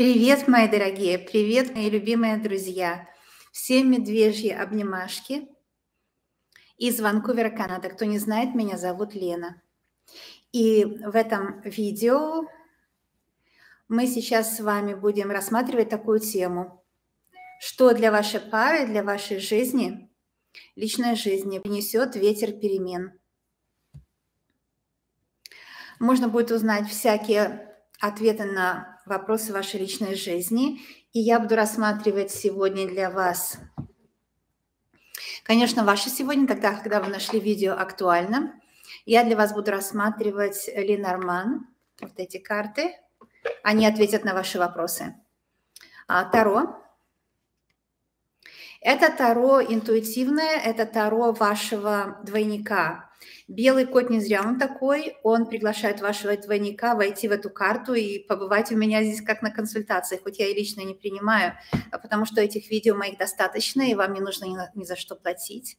Привет, мои дорогие, привет, мои любимые друзья. Всем медвежьи обнимашки из Ванкувера, Канада. Кто не знает, меня зовут Лена. И в этом видео мы сейчас с вами будем рассматривать такую тему. Что для вашей пары, для вашей жизни, личной жизни принесет ветер перемен? Можно будет узнать всякие ответы на вопросы вашей личной жизни. И я буду рассматривать сегодня для вас, конечно, ваше сегодня, тогда, когда вы нашли видео актуальным. Я для вас буду рассматривать Ленорман, вот эти карты. Они ответят на ваши вопросы. Таро. Это Таро интуитивное, это Таро вашего двойника. Белый кот не зря он такой, он приглашает вашего двойника войти в эту карту и побывать у меня здесь как на консультации, хоть я и лично не принимаю, потому что этих видео моих достаточно, и вам не нужно ни за что платить.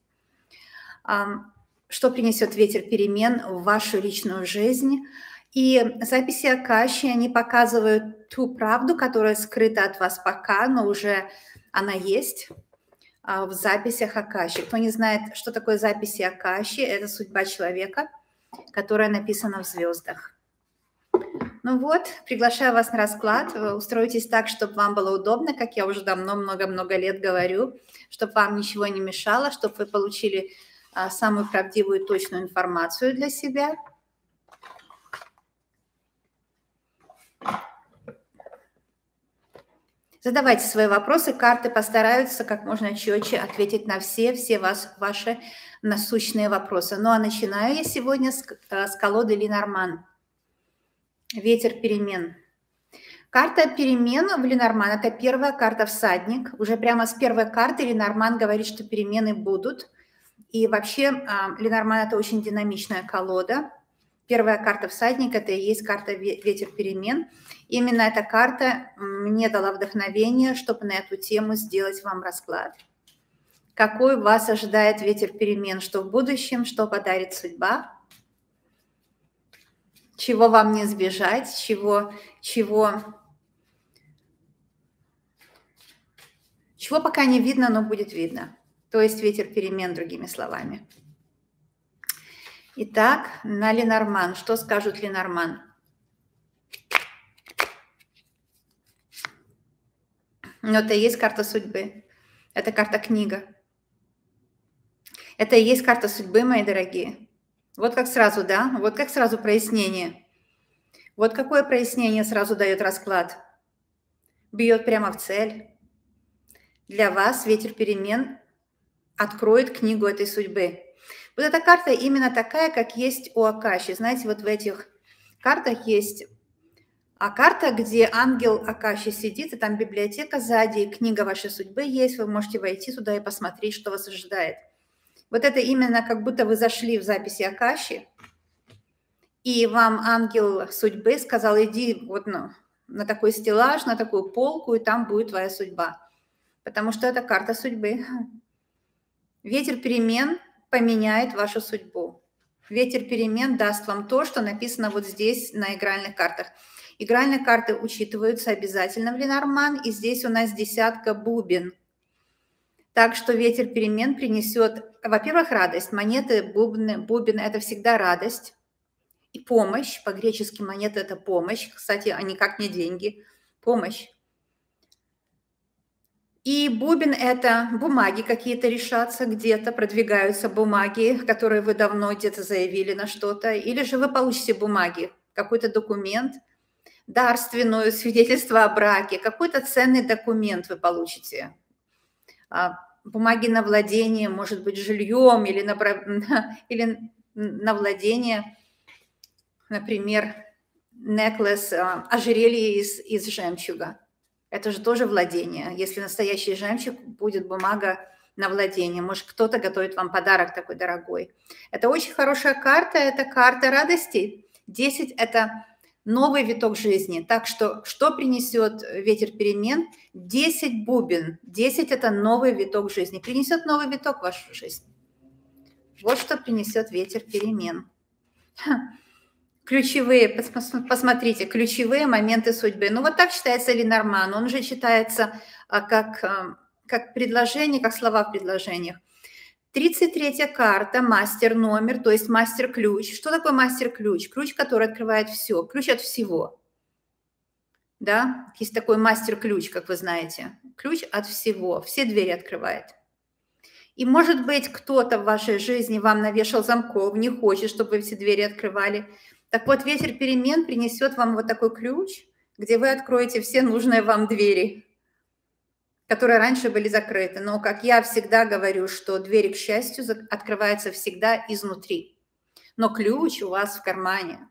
Что принесет ветер перемен в вашу личную жизнь? И записи Акаши, они показывают ту правду, которая скрыта от вас пока, но уже она есть в записях Акаши. Кто не знает, что такое записи Акаши, это судьба человека, которая написана в звездах. Ну вот, приглашаю вас на расклад. Устройтесь так, чтобы вам было удобно, как я уже давно, много-много лет говорю, чтобы вам ничего не мешало, чтобы вы получили самую правдивую и точную информацию для себя. Задавайте свои вопросы, карты постараются как можно четче ответить на все ваши насущные вопросы. Ну а начинаю я сегодня с колоды Ленорман. Ветер перемен. Карта перемен в Ленорман – это первая карта всадник. Уже прямо с первой карты Ленорман говорит, что перемены будут. И вообще Ленорман – это очень динамичная колода. Первая карта всадник – это и есть карта ветер перемен. Именно эта карта мне дала вдохновение, чтобы на эту тему сделать вам расклад. Какой вас ожидает ветер перемен, что в будущем, что подарит судьба, чего вам не избежать, чего пока не видно, но будет видно. То есть ветер перемен, другими словами. Итак, на Ленорман. Что скажут Ленорман? Ну, это и есть карта судьбы. Это карта книга. Это и есть карта судьбы, мои дорогие. Вот как сразу, да? Вот как сразу прояснение. Вот какое прояснение сразу дает расклад. Бьет прямо в цель. Для вас ветер перемен откроет книгу этой судьбы. Вот эта карта именно такая, как есть у Акаши. Знаете, вот в этих картах есть карта, где ангел Акаши сидит, и там библиотека сзади, и книга вашей судьбы есть. Вы можете войти туда и посмотреть, что вас ожидает. Вот это именно как будто вы зашли в записи Акаши, и вам ангел судьбы сказал: иди вот на такой стеллаж, на такую полку, и там будет твоя судьба. Потому что это карта судьбы. Ветер перемен поменяет вашу судьбу. Ветер перемен даст вам то, что написано вот здесь на игральных картах. Игральные карты учитываются обязательно в Ленорман, и здесь у нас десятка бубен. Так что ветер перемен принесет, во-первых, радость. Монеты, бубен – это всегда радость и помощь. По-гречески монеты – это помощь. Кстати, они как не деньги. Помощь. И бубен – это бумаги какие-то решатся где-то, продвигаются бумаги, которые вы давно где-то заявили на что-то. Или же вы получите бумаги, какой-то документ, дарственную, свидетельство о браке, какой-то ценный документ вы получите. Бумаги на владение, может быть, жильем или на владение, например, necklace, ожерелье из жемчуга. Это же тоже владение. Если настоящий жемчуг, будет бумага на владение. Может, кто-то готовит вам подарок такой дорогой. Это очень хорошая карта, это карта радости. 10 – это новый виток жизни. Так что принесет ветер перемен? 10 бубен. 10 – это новый виток жизни. Принесет новый виток в вашу жизнь. Вот что принесет ветер перемен. ключевые, посмотрите, ключевые моменты судьбы. Ну, вот так читается Ленорман. Он же читается как предложение, как слова в предложениях. 33-я карта, мастер-номер, то есть мастер-ключ. Что такое мастер-ключ? Ключ, который открывает все, ключ от всего. Да, есть такой мастер-ключ, как вы знаете. Ключ от всего, все двери открывает. И, может быть, кто-то в вашей жизни вам навешал замков, не хочет, чтобы вы все двери открывали. Так вот, ветер перемен принесет вам вот такой ключ, где вы откроете все нужные вам двери, которые раньше были закрыты. Но, как я всегда говорю, что двери, к счастью, открываются всегда изнутри. Но ключ у вас в кармане.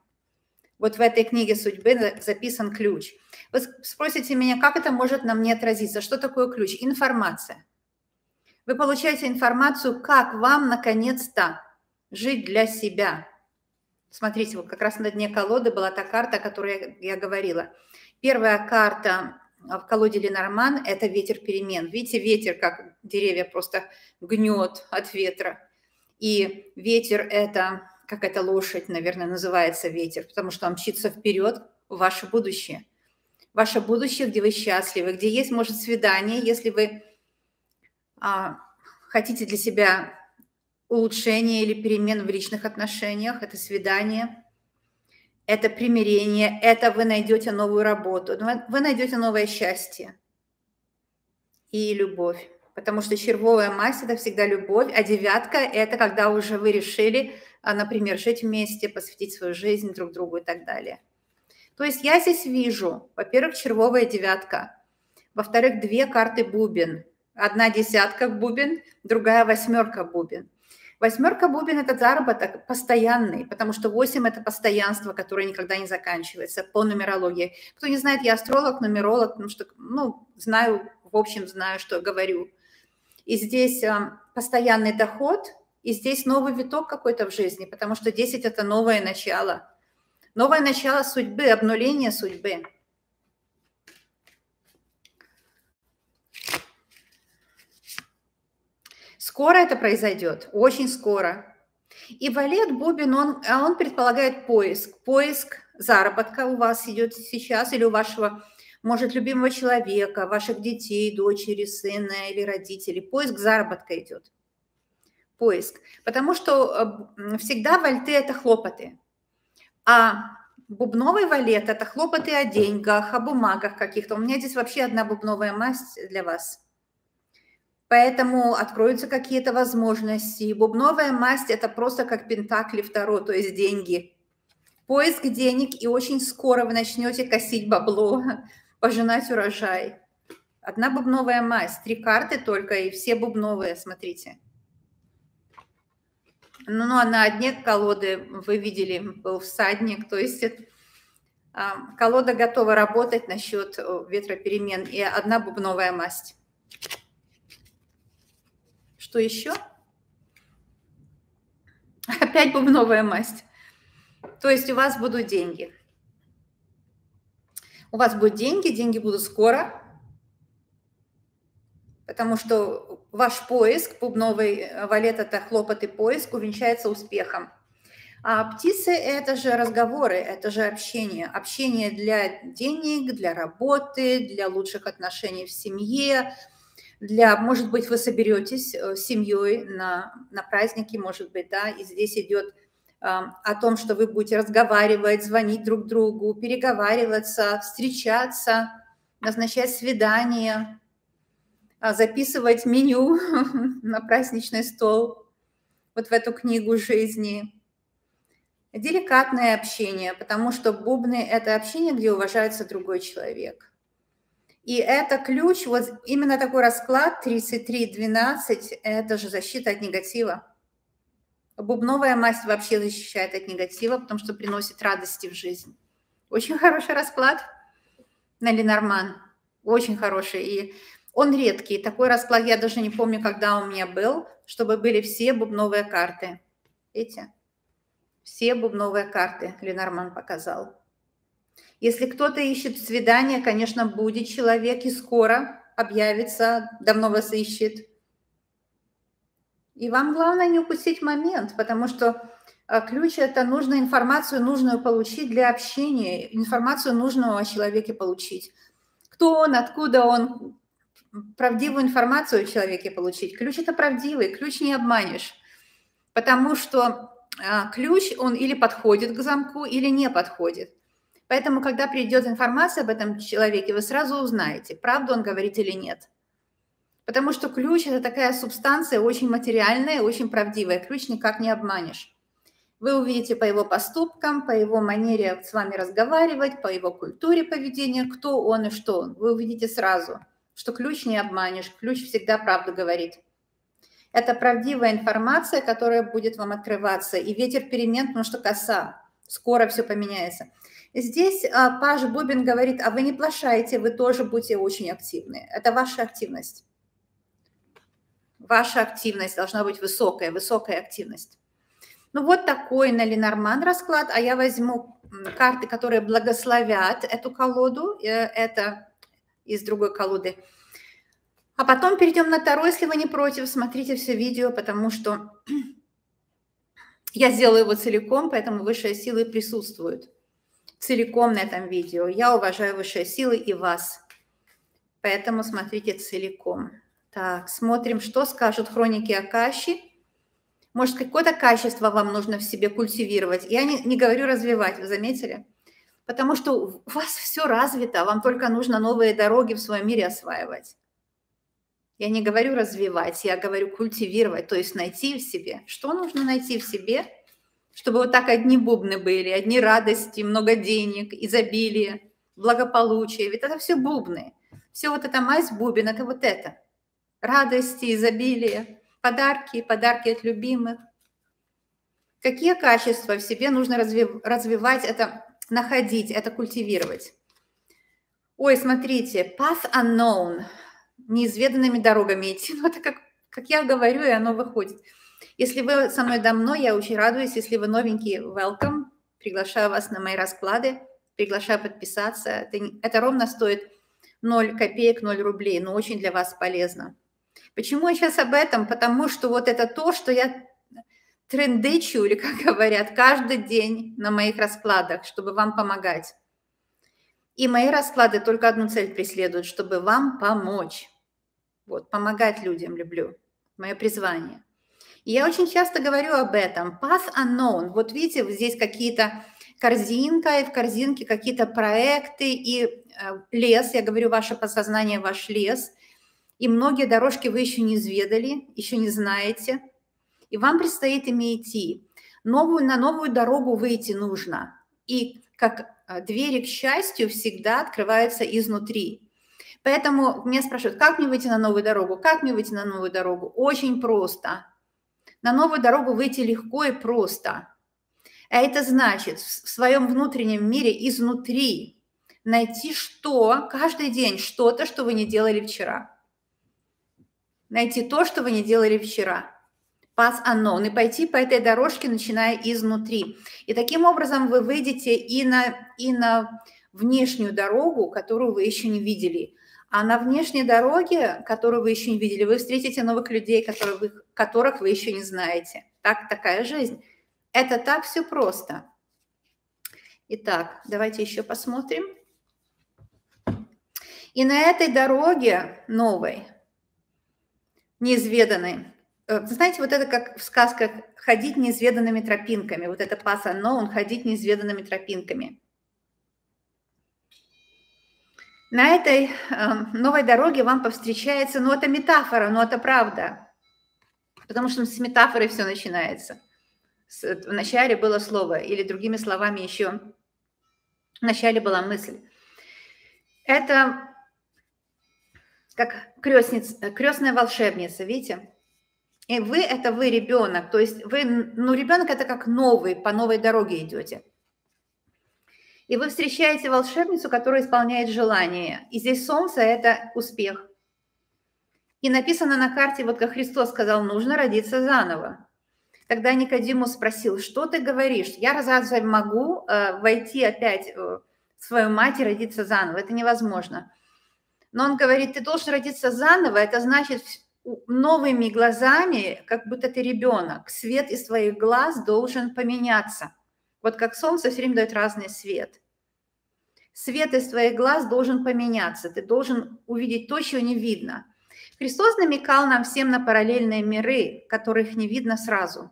Вот в этой книге судьбы записан ключ. Вы спросите меня, как это может на мне отразиться? Что такое ключ? Информация. Вы получаете информацию, как вам наконец-то жить для себя. Смотрите, вот как раз на дне колоды была та карта, о которой я говорила. Первая карта в колоде Ленорман – это ветер перемен. Видите, ветер, как деревья просто гнет от ветра. И ветер – это, как эта лошадь, наверное, называется ветер, потому что он мчится вперед в ваше будущее. Ваше будущее, где вы счастливы, где есть, может, свидание, если вы хотите для себя улучшения или перемен в личных отношениях, это свидание, это примирение, это вы найдете новую работу, вы найдете новое счастье и любовь. Потому что червовая масть – это всегда любовь, а девятка – это когда уже вы решили, например, жить вместе, посвятить свою жизнь друг другу и так далее. То есть я здесь вижу, во-первых, червовая девятка, во-вторых, две карты бубен. Одна десятка бубен, другая восьмерка бубен. Восьмерка бубен – это заработок постоянный, потому что 8 – это постоянство, которое никогда не заканчивается по нумерологии. Кто не знает, я астролог, нумеролог, потому что, знаю, в общем, знаю, что говорю. И здесь постоянный доход, и здесь новый виток какой-то в жизни, потому что 10 – это новое начало. Новое начало судьбы, обнуление судьбы. Скоро это произойдет, очень скоро. И валет бубен, он предполагает поиск заработка у вас идет сейчас или у вашего, может, любимого человека, ваших детей, дочери, сына или родителей. Поиск заработка идет. Поиск. Потому что всегда вальты – это хлопоты. А бубновый валет – это хлопоты о деньгах, о бумагах каких-то. У меня здесь вообще одна бубновая масть для вас. Поэтому откроются какие-то возможности. Бубновая масть – это просто как пентакли второй, то есть деньги. Поиск денег, и очень скоро вы начнете косить бабло, пожинать урожай. Одна бубновая масть, 3 карты только, и все бубновые, смотрите. Ну, а на дне колоды вы видели, был всадник, то есть колода готова работать насчет ветроперемен, и одна бубновая масть. Что еще? Опять бубновая масть. То есть у вас будут деньги. У вас будут деньги, деньги будут скоро, потому что ваш поиск, бубновый валет – это хлопот и поиск, увенчается успехом. А птицы – это же разговоры, это же общение. Общение для денег, для работы, для лучших отношений в семье, может быть, вы соберетесь с семьей на праздники, может быть, да, и здесь идет о том, что вы будете разговаривать, звонить друг другу, переговариваться, встречаться, назначать свидания, записывать меню на праздничный стол, вот в эту книгу жизни. Деликатное общение, потому что бубны – это общение, где уважается другой человек. И это ключ, вот именно такой расклад 33-12 – это же защита от негатива. Бубновая масть вообще защищает от негатива, потому что приносит радости в жизнь. Очень хороший расклад на Ленорман, очень хороший. И он редкий. Такой расклад я даже не помню, когда у меня был, чтобы были все бубновые карты. Видите? Все бубновые карты Ленорман показал. Если кто-то ищет свидание, конечно, будет человек и скоро объявится, давно вас ищет. И вам главное не упустить момент, потому что Ключ – это нужно информацию нужную получить для общения, информацию нужную о человеке получить. Кто он, откуда он, правдивую информацию о человеке получить. Ключ – это правдивый, ключ не обманешь, потому что ключ, он или подходит к замку, или не подходит. Поэтому, когда придет информация об этом человеке, вы сразу узнаете, правду он говорит или нет. Потому что ключ – это такая субстанция очень материальная, очень правдивая. Ключ никак не обманешь. Вы увидите по его поступкам, по его манере с вами разговаривать, по его культуре поведения, кто он и что он. Вы увидите сразу, что ключ не обманешь, ключ всегда правду говорит. Это правдивая информация, которая будет вам открываться. И ветер перемен, потому что коса. Скоро все поменяется. Здесь Паш Бубен говорит, а вы не плашайте, вы тоже будете очень активны. Это ваша активность. Ваша активность должна быть высокая, высокая активность. Ну вот такой на Ленорман расклад, а я возьму карты, которые благословят эту колоду, это из другой колоды. А потом перейдем на Таро, если вы не против, смотрите все видео, потому что я сделаю его целиком, поэтому высшие силы присутствуют целиком на этом видео. Я уважаю высшие силы и вас, поэтому смотрите целиком. Так, смотрим, что скажут хроники Акаши. Может, какое-то качество вам нужно в себе культивировать. Я не говорю развивать, вы заметили? Потому что у вас все развито, вам только нужно новые дороги в своем мире осваивать. Я не говорю развивать, я говорю культивировать, то есть найти в себе. Что нужно найти в себе, чтобы вот так одни бубны были, одни радости, много денег, изобилие, благополучие. Ведь это все бубны. Все вот это мазь бубен, это вот это. Радости, изобилие. Подарки, подарки от любимых. Какие качества в себе нужно развивать, это находить, это культивировать? Ой, смотрите, path unknown, неизведанными дорогами идти. Ну, это как я говорю, и оно выходит. Если вы со мной давно, я очень радуюсь. Если вы новенький, welcome. Приглашаю вас на мои расклады, приглашаю подписаться. Это ровно стоит 0 копеек, 0 рублей, но очень для вас полезно. Почему я сейчас об этом? Потому что вот это то, что я трендычу, или как говорят, каждый день на моих раскладах, чтобы вам помогать. И мои расклады только одну цель преследуют, чтобы вам помочь. Вот, помогать людям люблю. Мое призвание. И я очень часто говорю об этом. Path unknown. Вот видите, здесь какие-то корзинка, и в корзинке какие-то проекты, и лес. Я говорю, ваше подсознание, ваш лес. И многие дорожки вы еще не изведали, еще не знаете. И вам предстоит ими идти. На новую дорогу выйти нужно. И как двери к счастью всегда открываются изнутри. Поэтому меня спрашивают, как мне выйти на новую дорогу? Как мне выйти на новую дорогу? Очень просто. На новую дорогу выйти легко и просто. А это значит в своем внутреннем мире изнутри найти каждый день что-то, что вы не делали вчера. Найти то, что вы не делали вчера. Path unknown. И пойти по этой дорожке, начиная изнутри. И таким образом вы выйдете и на внешнюю дорогу, которую вы еще не видели. А на внешней дороге, которую вы еще не видели, вы встретите новых людей, которых вы еще не знаете. Такая жизнь. Это так все просто. Итак, давайте еще посмотрим. И на этой дороге новой, неизведанной, знаете, вот это как в сказках ходить неизведанными тропинками. Вот это path unknown, ходить неизведанными тропинками. На этой новой дороге вам повстречается, это метафора, но это правда. Потому что с метафорой все начинается. В начале было слово, или другими словами еще, в начале была мысль. Это как крестная волшебница, видите? И вы, это вы, ребенок. То есть вы, ребенок это как новый, по новой дороге идете. И вы встречаете волшебницу, которая исполняет желание. И здесь солнце – это успех. И написано на карте, вот как Христос сказал, нужно родиться заново. Тогда Никодимус спросил, что ты говоришь? Я разве могу войти опять в свою мать и родиться заново? Это невозможно. Но он говорит, ты должен родиться заново, это значит новыми глазами, как будто ты ребенок. Свет из твоих глаз должен поменяться. Вот как солнце все время дает разный свет. Свет из твоих глаз должен поменяться. Ты должен увидеть то, чего не видно. Христос намекал нам всем на параллельные миры, которых не видно сразу.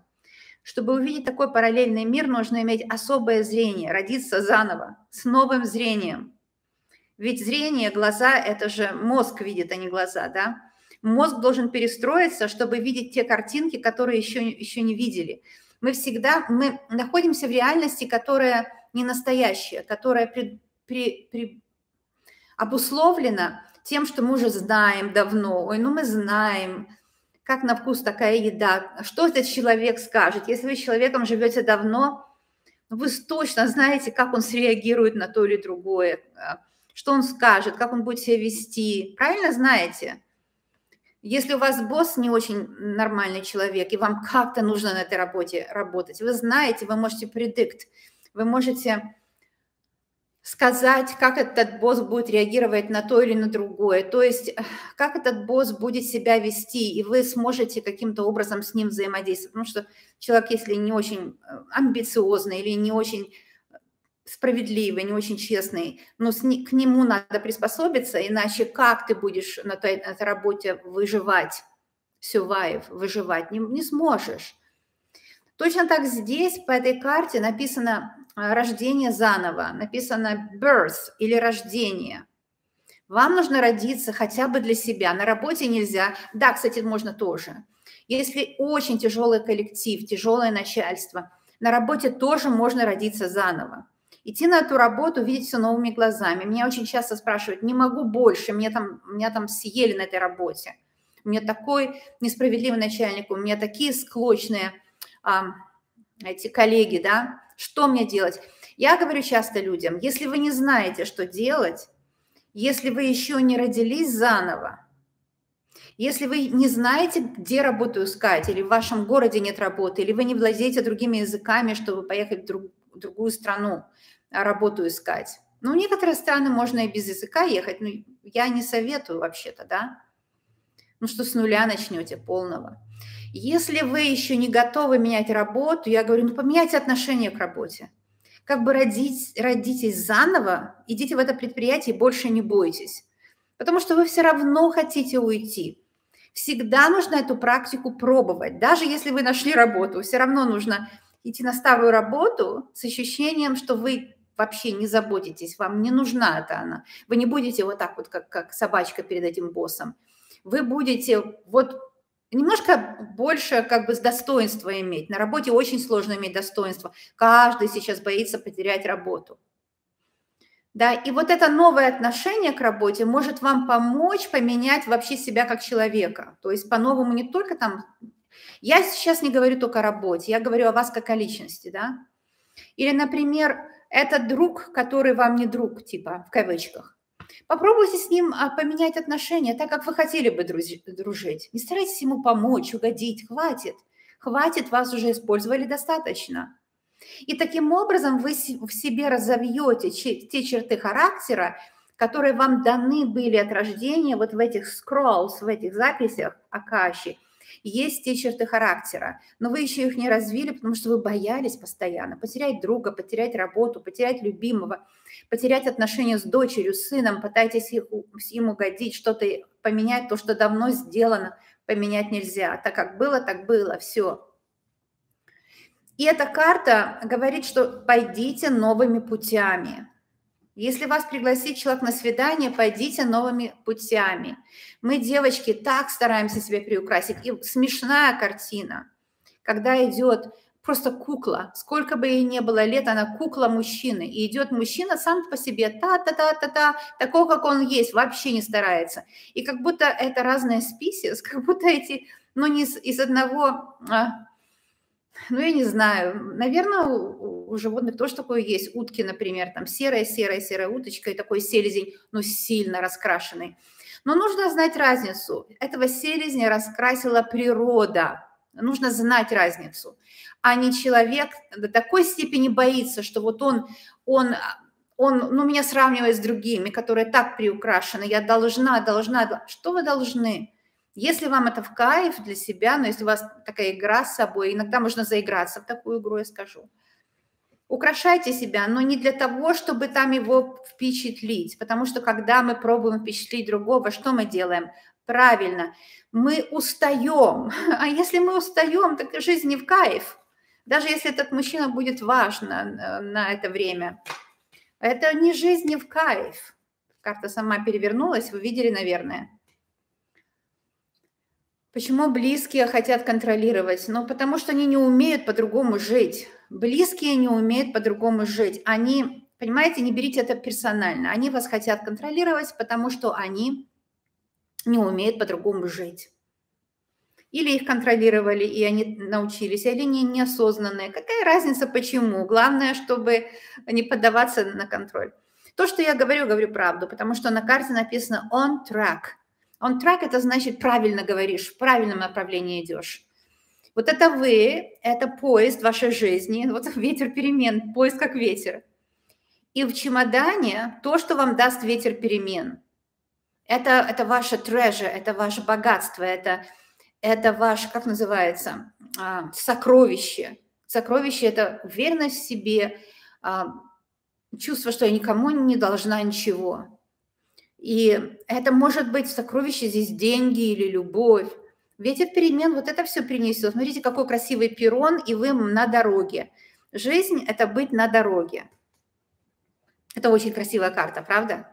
Чтобы увидеть такой параллельный мир, нужно иметь особое зрение, родиться заново, с новым зрением. Ведь зрение, глаза – это же мозг видит, а не глаза, да? Мозг должен перестроиться, чтобы видеть те картинки, которые еще не видели. Мы находимся в реальности, которая не настоящая, которая обусловлена тем, что мы уже знаем давно. Ой, ну мы знаем, как на вкус такая еда, что этот человек скажет. Если вы с человеком живете давно, вы точно знаете, как он среагирует на то или другое, что он скажет, как он будет себя вести. Правильно знаете? Если у вас босс не очень нормальный человек, и вам как-то нужно на этой работе работать, вы знаете, вы можете predict, вы можете сказать, как этот босс будет реагировать на то или на другое, то есть как этот босс будет себя вести, и вы сможете каким-то образом с ним взаимодействовать, потому что человек, если не очень амбициозный или не очень справедливый, не очень честный, но к нему надо приспособиться, иначе как ты будешь на этой работе выживать, survive, выживать, не сможешь. Точно так здесь по этой карте написано рождение заново, написано birth или рождение. Вам нужно родиться хотя бы для себя. На работе нельзя. Да, кстати, можно тоже. Если очень тяжелый коллектив, тяжелое начальство, на работе тоже можно родиться заново. Идти на эту работу, видеть все новыми глазами. Меня очень часто спрашивают, не могу больше, меня там съели на этой работе. У меня такой несправедливый начальник, у меня такие склочные эти коллеги, да, что мне делать? Я говорю часто людям, если вы не знаете, что делать, если вы еще не родились заново, если вы не знаете, где работу искать, или в вашем городе нет работы, или вы не владеете другими языками, чтобы поехать в другую страну работу искать. Ну, в некоторые страны можно и без языка ехать, но я не советую вообще-то, да. Ну, что с нуля начнете, полного. Если вы еще не готовы менять работу, я говорю, ну, поменяйте отношение к работе. Как бы родитесь заново, идите в это предприятие и больше не бойтесь. Потому что вы все равно хотите уйти. Всегда нужно эту практику пробовать. Даже если вы нашли работу, все равно нужно идти на старую работу с ощущением, что вы вообще не заботитесь, вам не нужна это она. Вы не будете вот так вот, как собачка перед этим боссом. Вы будете вот немножко больше как бы с достоинства иметь. На работе очень сложно иметь достоинство. Каждый сейчас боится потерять работу. Да, и вот это новое отношение к работе может вам помочь поменять вообще себя как человека. То есть по-новому не только там... Я сейчас не говорю только о работе, я говорю о вас как о личности, да. Или, например, этот друг, который вам не друг, типа, в кавычках. Попробуйте с ним поменять отношения так, как вы хотели бы дружить. Не старайтесь ему помочь, угодить. Хватит. Хватит, вас уже использовали достаточно. И таким образом вы в себе разовьете те черты характера, которые вам даны были от рождения, вот в этих scrolls, в этих записях Акаши. Есть те черты характера, но вы еще их не развили, потому что вы боялись постоянно потерять друга, потерять работу, потерять любимого, потерять отношения с дочерью, с сыном, пытаетесь им угодить, что-то поменять, то, что давно сделано, поменять нельзя. Так как было, так было, все. И эта карта говорит, что пойдите новыми путями. Если вас пригласит человек на свидание, пойдите новыми путями. Мы, девочки, так стараемся себя приукрасить. И смешная картина, когда идет просто кукла, сколько бы ей ни было лет, она кукла мужчины. И идет мужчина сам по себе, та-та-та-та-та, такого, как он есть, вообще не старается. И как будто это разные списис, как будто эти, ну, не из одного... Ну, я не знаю, наверное, у животных тоже такое есть. Утки, например, там серая уточка и такой селезень, но сильно раскрашенный. Но нужно знать разницу. Этого селезня раскрасила природа. Нужно знать разницу. А не человек до такой степени боится, что вот он ну, меня сравнивает с другими, которые так приукрашены. Я должна. Что вы должны? Если вам это в кайф для себя, но если у вас такая игра с собой, иногда можно заиграться в такую игру, я скажу. Украшайте себя, но не для того, чтобы там его впечатлить, потому что когда мы пробуем впечатлить другого, что мы делаем? Правильно, мы устаем. А если мы устаем, так жизнь не в кайф. Даже если этот мужчина будет важен на это время. Это не жизнь, не в кайф. Карта сама перевернулась, вы видели, наверное. Почему близкие хотят контролировать? Ну, потому что они не умеют по-другому жить. Близкие не умеют по-другому жить. Они, понимаете, не берите это персонально. Они вас хотят контролировать, потому что они не умеют по-другому жить. Или их контролировали, и они научились, или они неосознанные. Какая разница, почему? Главное, чтобы не поддаваться на контроль. То, что я говорю правду, потому что на карте написано «on track». On track – это значит правильно говоришь, в правильном направлении идешь. Вот это вы, это поезд вашей жизни, вот ветер перемен, поезд как ветер. И в чемодане то, что вам даст ветер перемен. Это ваше treasure, это ваше богатство, это ваше, как называется, сокровище. Сокровище – это уверенность в себе, чувство, что я никому не должна ничего. И это может быть сокровище здесь деньги или любовь. Ветер перемен вот это все принесет. Смотрите, какой красивый перрон, и вы на дороге. Жизнь – это быть на дороге. Это очень красивая карта, правда?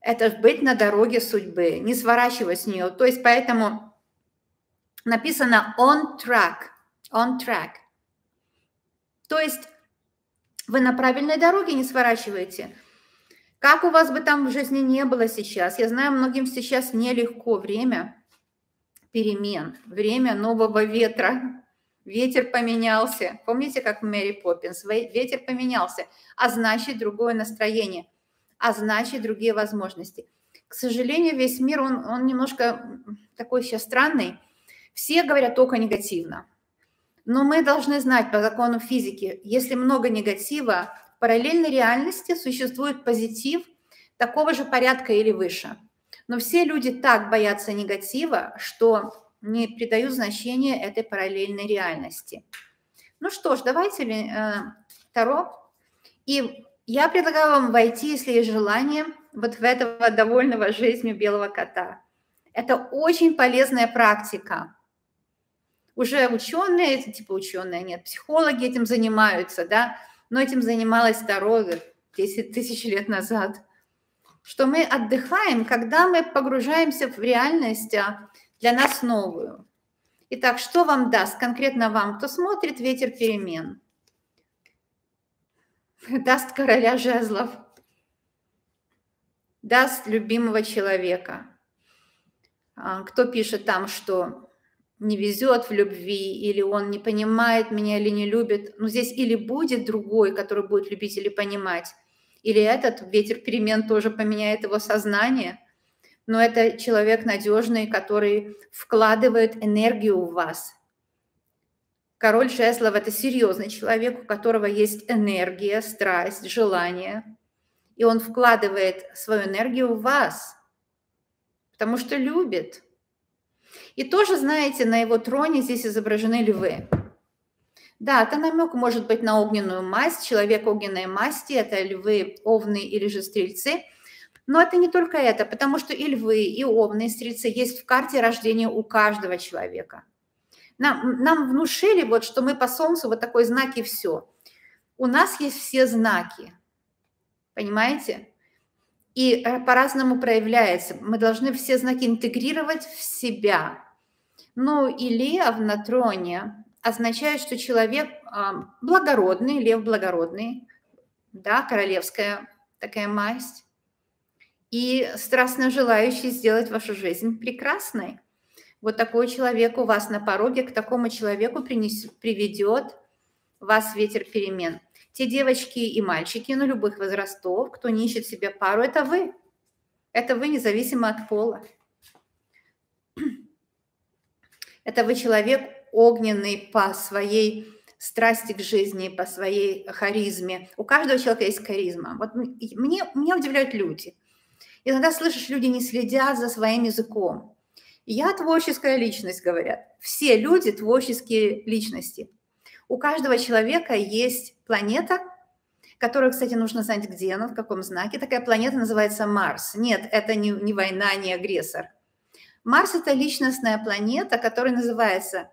Это быть на дороге судьбы, не сворачивать с нее. То есть поэтому написано on track, on track. То есть вы на правильной дороге не сворачиваете. Как у вас бы там в жизни не было сейчас, я знаю, многим сейчас нелегко, время перемен, время нового ветра. Ветер поменялся. Помните, как в Мэри Поппинс? Ветер поменялся, а значит, другое настроение, а значит, другие возможности. К сожалению, весь мир, он немножко такой сейчас странный. Все говорят только негативно. Но мы должны знать по закону физики, если много негатива, в параллельной реальности существует позитив такого же порядка или выше. Но все люди так боятся негатива, что не придают значения этой параллельной реальности. Ну что ж, давайте Таро. И я предлагаю вам войти, если есть желание, вот в этого довольного жизнью белого кота. Это очень полезная практика. Уже ученые, типа ученые, нет, психологи этим занимаются, да, но этим занималась Таро 10 тысяч лет назад. Что мы отдыхаем, когда мы погружаемся в реальность для нас новую. Итак, что вам даст конкретно вам, кто смотрит ветер перемен? Даст короля жезлов, даст любимого человека. Кто пишет там, что не везет в любви, или он не понимает меня, или не любит. Но здесь или будет другой, который будет любить или понимать, или этот ветер перемен тоже поменяет его сознание. Но это человек надежный, который вкладывает энергию в вас. Король жезлов – это серьезный человек, у которого есть энергия, страсть, желание. И он вкладывает свою энергию в вас, потому что любит. И тоже, знаете, на его троне здесь изображены львы. Да, это намек может быть на огненную масть. Человек огненной масти – это львы, овны или же стрельцы. Но это не только это, потому что и львы, и овны, и стрельцы есть в карте рождения у каждого человека. Нам внушили, вот, что мы по Солнцу вот такой знак и все. У нас есть все знаки, понимаете? И по-разному проявляется. Мы должны все знаки интегрировать в себя. Ну и лев на троне означает, что человек благородный, лев благородный, да, королевская такая масть, и страстно желающий сделать вашу жизнь прекрасной. Вот такой человек у вас на пороге, к такому человеку приведет вас ветер перемен. Те девочки и мальчики, ну, любых возрастов, кто не ищет себе пару, это вы. Это вы, независимо от пола. Это вы человек огненный по своей страсти к жизни, по своей харизме. У каждого человека есть харизма. Вот меня удивляют люди. Иногда слышишь, люди не следят за своим языком. Я творческая личность, говорят. Все люди творческие личности. У каждого человека есть планета, которую, кстати, нужно знать, где она, в каком знаке. Такая планета называется Марс. Нет, это не война, не агрессор. Марс – это личностная планета, которая называется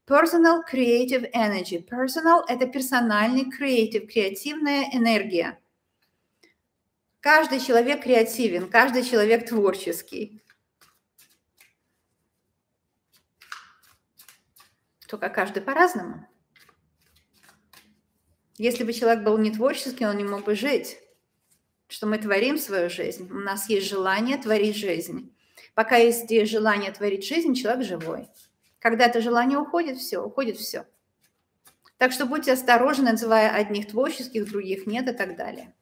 Personal Creative Energy. Personal – это персональный creative, креативная энергия. Каждый человек креативен, каждый человек творческий. Только каждый по-разному. Если бы человек был не творческий, он не мог бы жить. Что мы творим свою жизнь. У нас есть желание творить жизнь. Пока есть желание творить жизнь, человек живой. Когда это желание уходит, все, уходит все. Так что будьте осторожны, называя одних творческих, других нет и так далее.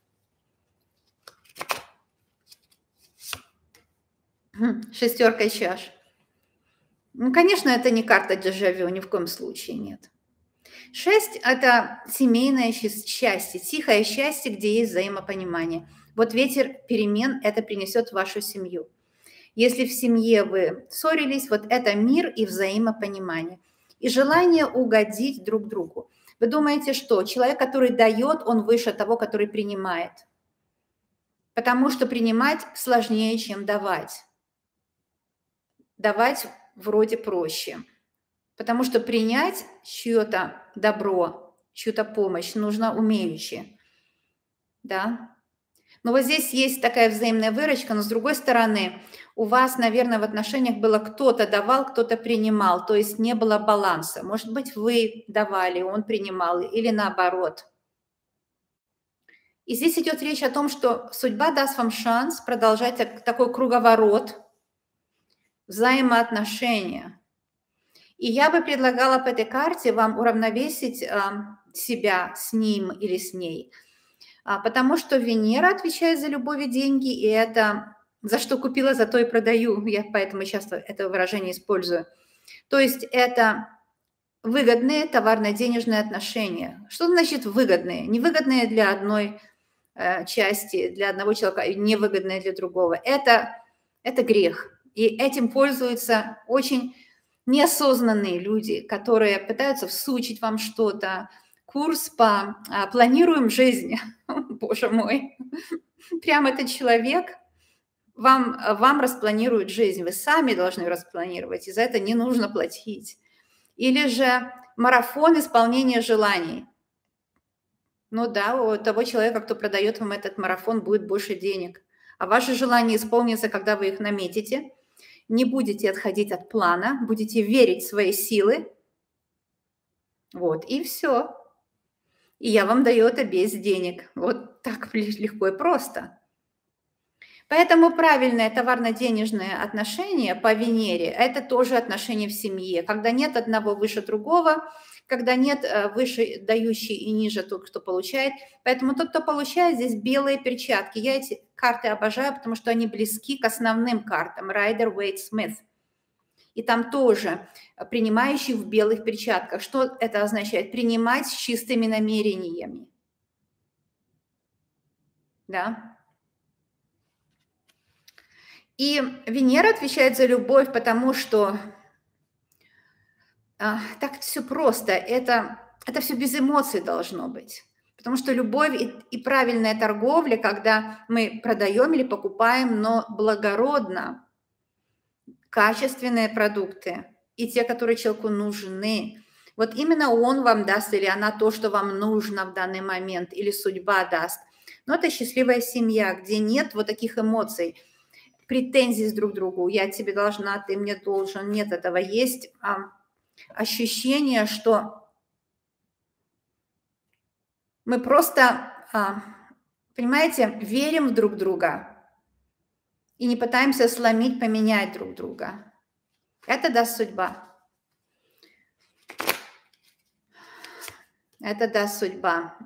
Шестерка чаш. Ну, конечно, это не карта дежавю, ни в коем случае нет. 6 – это семейное счастье, тихое счастье, где есть взаимопонимание. Вот ветер перемен это принесет в вашу семью. Если в семье вы ссорились, вот это мир и взаимопонимание. И желание угодить друг другу. Вы думаете, что человек, который дает, он выше того, который принимает? Потому что принимать сложнее, чем давать. Давать вроде проще. Потому что принять чье-то добро, чью-то помощь нужно умеючи. Да? Но вот здесь есть такая взаимная выручка, но с другой стороны, у вас, наверное, в отношениях было кто-то давал, кто-то принимал, то есть не было баланса. Может быть, вы давали, он принимал, или наоборот. И здесь идет речь о том, что судьба даст вам шанс продолжать такой круговорот взаимоотношения. И я бы предлагала по этой карте вам уравновесить себя с ним или с ней. Потому что Венера отвечает за любовь и деньги, и это за что купила, за то и продаю. Я поэтому часто это выражение использую. То есть это выгодные товарно-денежные отношения. Что значит выгодные? Невыгодные для одной части, для одного человека, невыгодные для другого. Это грех. И этим пользуются очень неосознанные люди, которые пытаются всучить вам что-то. Курс по планируем жизнь. Боже мой. Прям этот человек вам распланирует жизнь. Вы сами должны распланировать, и за это не нужно платить. Или же марафон исполнения желаний. Ну да, у того человека, кто продает вам этот марафон, будет больше денег. А ваши желания исполнятся, когда вы их наметите. Не будете отходить от плана, будете верить в свои силы. Вот, и все. И я вам даю это без денег. Вот так легко и просто. Поэтому правильное товарно-денежное отношение по Венере – это тоже отношение в семье. Когда нет одного выше другого, когда нет выше дающий и ниже тот, кто получает. Поэтому тот, кто получает, здесь белые перчатки. Я эти карты обожаю, потому что они близки к основным картам. Райдер, Уэйт, Смит. И там тоже принимающий в белых перчатках. Что это означает? Принимать с чистыми намерениями. Да? И Венера отвечает за любовь, потому что так все просто. Это все без эмоций должно быть. Потому что любовь и правильная торговля, когда мы продаем или покупаем, но благородно, качественные продукты и те, которые человеку нужны. Вот именно он вам даст или она то, что вам нужно в данный момент, или судьба даст. Но это счастливая семья, где нет вот таких эмоций, претензий друг к другу. Я тебе должна, ты мне должен. Нет этого. Есть ощущение, что мы просто, понимаете, верим в друг друга и не пытаемся сломить, поменять друг друга. Это даст судьба. Это даст судьба.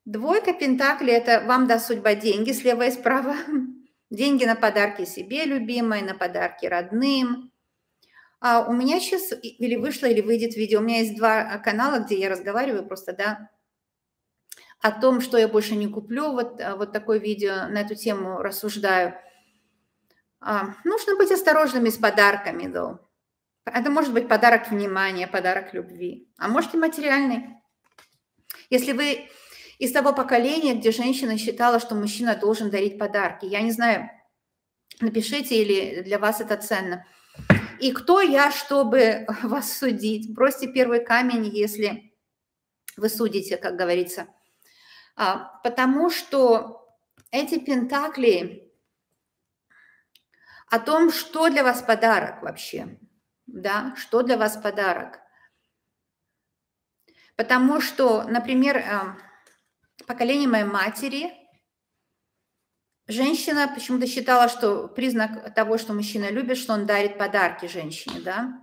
Двойка пентаклей – это вам даст судьба деньги слева и справа. Деньги на подарки себе любимой, на подарки родным. У меня сейчас или вышло, или выйдет видео. У меня есть 2 канала, где я разговариваю просто, да, о том, что я больше не куплю. Вот такое видео на эту тему рассуждаю. Нужно быть осторожными с подарками, да. Это может быть подарок внимания, подарок любви, а может и материальный. Если вы из того поколения, где женщина считала, что мужчина должен дарить подарки, я не знаю, напишите, или для вас это ценно. И кто я, чтобы вас судить? Бросьте первый камень, если вы судите, как говорится. Потому что эти пентакли о том, что для вас подарок вообще, да, что для вас подарок. Потому что, например, поколение моей матери, женщина почему-то считала, что признак того, что мужчина любит, что он дарит подарки женщине, да.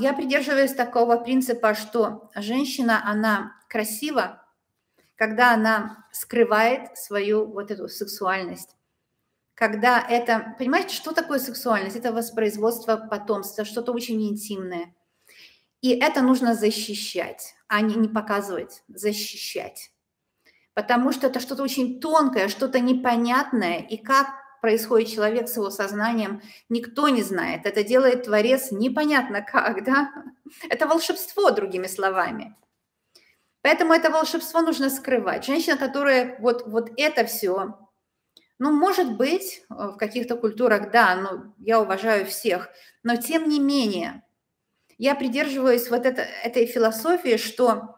Я придерживаюсь такого принципа, что женщина, она красива, когда она скрывает свою вот эту сексуальность. Когда это, понимаете, что такое сексуальность? Это воспроизводство потомства, что-то очень интимное. И это нужно защищать, а не показывать, защищать. Потому что это что-то очень тонкое, что-то непонятное, и как происходит человек с его сознанием, никто не знает. Это делает Творец непонятно как, да? Это волшебство, другими словами. Поэтому это волшебство нужно скрывать. Женщина, которая вот это все, ну, может быть, в каких-то культурах, да, ну, я уважаю всех, но тем не менее, я придерживаюсь вот этой философии, что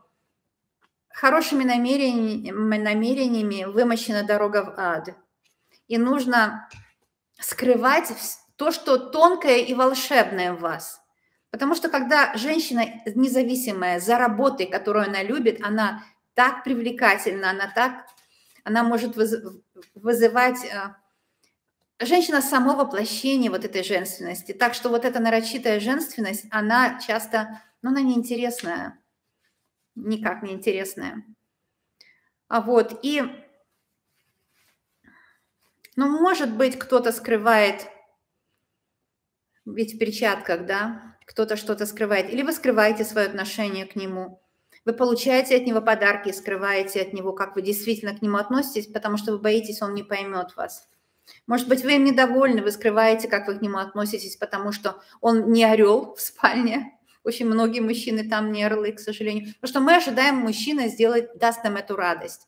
хорошими намерениями вымощена дорога в ад. И нужно скрывать то, что тонкое и волшебное в вас. Потому что когда женщина независимая за работой, которую она любит, она так привлекательна, она может вызывать... Женщина само воплощение вот этой женственности. Так что вот эта нарочитая женственность, она часто, ну, она неинтересная, никак не интересная. Ну, может быть, кто-то скрывает, ведь в перчатках, да, кто-то что-то скрывает. Или вы скрываете свое отношение к нему. Вы получаете от него подарки, скрываете от него, как вы действительно к нему относитесь, потому что вы боитесь, он не поймет вас. Может быть, вы им недовольны, вы скрываете, как вы к нему относитесь, потому что он не орел в спальне. Очень многие мужчины там не орлы, к сожалению. Потому что мы ожидаем, мужчина даст нам эту радость.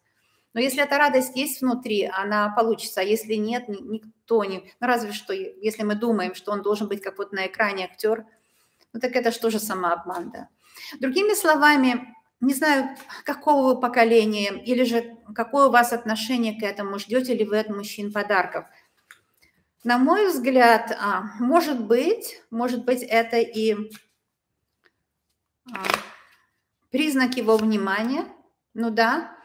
Но если эта радость есть внутри, она получится. А если нет, никто не... Ну, разве что, если мы думаем, что он должен быть как вот на экране актер, ну, так это же тоже самообман, да. Другими словами, не знаю, какого вы поколения, или же какое у вас отношение к этому, ждете ли вы от мужчин подарков. На мой взгляд, может быть, это и признак его внимания, ну да.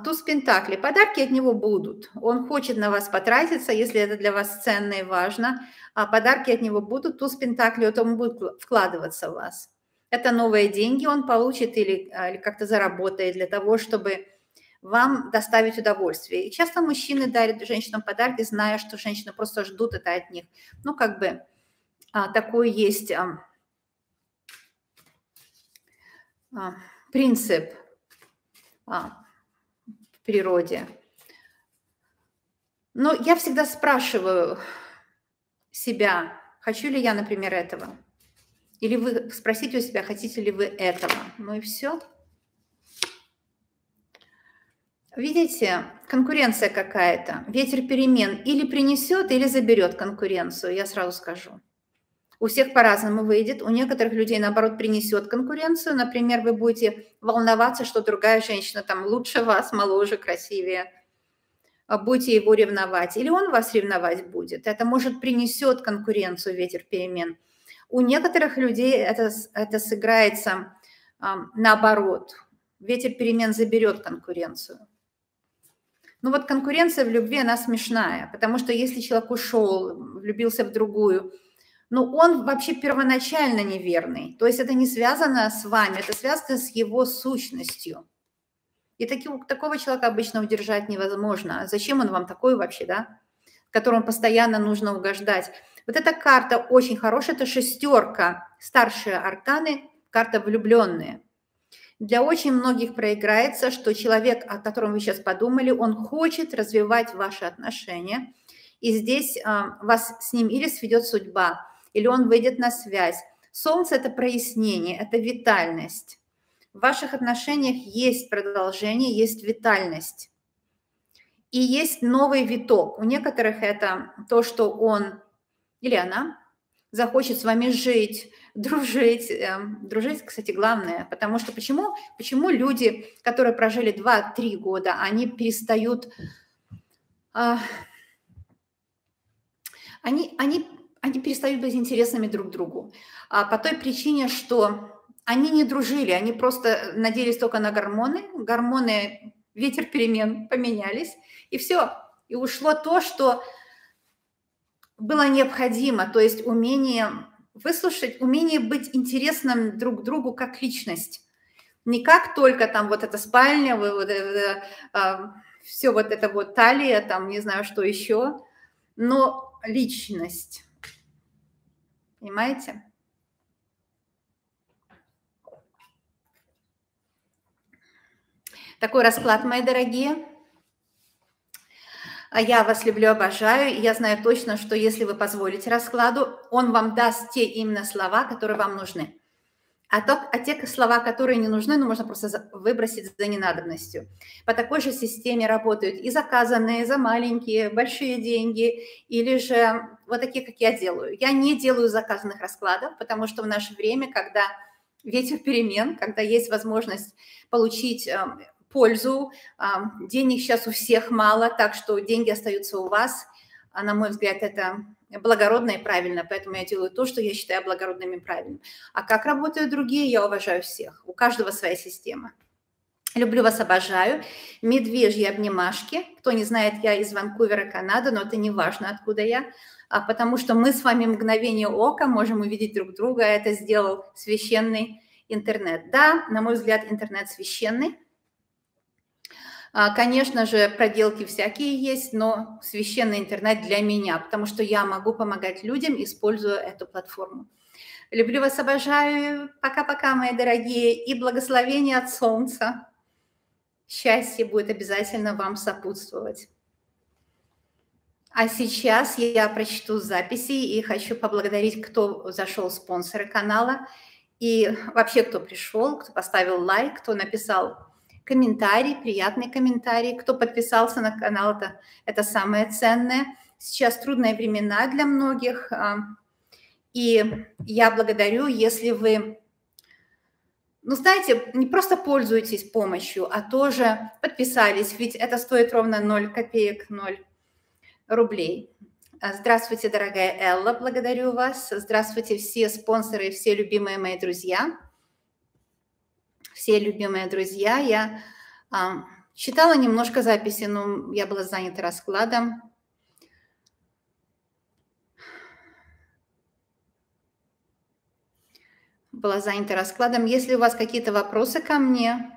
Туз пентаклей. Подарки от него будут. Он хочет на вас потратиться, если это для вас ценно и важно. Подарки от него будут. Туз пентаклей, вот он будет вкладываться в вас. Это новые деньги он получит или как-то заработает для того, чтобы вам доставить удовольствие. И часто мужчины дарят женщинам подарки, зная, что женщины просто ждут это от них. Ну, как бы такой есть принцип в природе. Но я всегда спрашиваю себя, хочу ли я, например, этого. Или вы спросите у себя, хотите ли вы этого. Ну и все. Видите, конкуренция какая-то, ветер перемен или принесет, или заберет конкуренцию, я сразу скажу. У всех по-разному выйдет, у некоторых людей, наоборот, принесет конкуренцию. Например, вы будете волноваться, что другая женщина там лучше вас, моложе, красивее. Будете его ревновать, или он вас ревновать будет. Это, может, принесет конкуренцию, ветер перемен. У некоторых людей это сыграется наоборот. Ветер перемен заберет конкуренцию. Ну вот конкуренция в любви, она смешная, потому что если человек ушел, влюбился в другую, ну он вообще первоначально неверный. То есть это не связано с вами, это связано с его сущностью. И такого человека обычно удержать невозможно. Зачем он вам такой вообще, да? Которому постоянно нужно угождать. Вот эта карта очень хорошая, это шестерка, старшие арканы, карта влюбленные. Для очень многих проиграется, что человек, о котором вы сейчас подумали, он хочет развивать ваши отношения. И здесь вас с ним или сведет судьба, или он выйдет на связь. Солнце – это прояснение, это витальность. В ваших отношениях есть продолжение, есть витальность. И есть новый виток. У некоторых это то, что он или она захочет с вами жить, дружить. Дружить, кстати, главное. Потому что почему люди, которые прожили 2-3 года, они перестают... Они перестают быть интересными друг другу. По той причине, что они не дружили, они просто надеялись только на гормоны. Гормоны, ветер перемен поменялись, и все. И ушло то, что было необходимо, то есть умение выслушать, умение быть интересным друг другу как личность. Не как только там вот эта спальня, все вот это вот талия, там не знаю, что еще, но личность. Понимаете? Такой расклад, мои дорогие. Я вас люблю, обожаю. И я знаю точно, что если вы позволите раскладу, он вам даст те именно слова, которые вам нужны. А те слова, которые не нужны, можно просто выбросить за ненадобностью. По такой же системе работают и заказанные за маленькие, большие деньги, или же вот такие, как я делаю. Я не делаю заказанных раскладов, потому что в наше время, когда ветер перемен, когда есть возможность получить пользу, денег сейчас у всех мало, так что деньги остаются у вас. На мой взгляд, это благородно и правильно, поэтому я делаю то, что я считаю благородным и правильным. А как работают другие, я уважаю всех. У каждого своя система. Люблю вас, обожаю. Медвежьи обнимашки. Кто не знает, я из Ванкувера, Канада, но это не важно, откуда я, потому что мы с вами в мгновение ока можем увидеть друг друга. Это сделал священный интернет. Да, на мой взгляд, интернет священный. Конечно же, проделки всякие есть, но священный интернет для меня, потому что я могу помогать людям, используя эту платформу. Люблю вас, обожаю. Пока-пока, мои дорогие. И благословение от солнца. Счастье будет обязательно вам сопутствовать. А сейчас я прочту записи и хочу поблагодарить, кто зашел, спонсоры канала. И вообще, кто пришел, кто поставил лайк, кто написал комментарий, приятный комментарий. Кто подписался на канал, это самое ценное. Сейчас трудные времена для многих. И я благодарю, если вы, знаете, не просто пользуетесь помощью, а тоже подписались. Ведь это стоит ровно 0 копеек, 0 рублей. Здравствуйте, дорогая Элла, благодарю вас. Здравствуйте, все спонсоры, все любимые мои друзья. Все любимые друзья, я читала немножко записи, но я была занята раскладом. Была занята раскладом. Если у вас какие-то вопросы ко мне...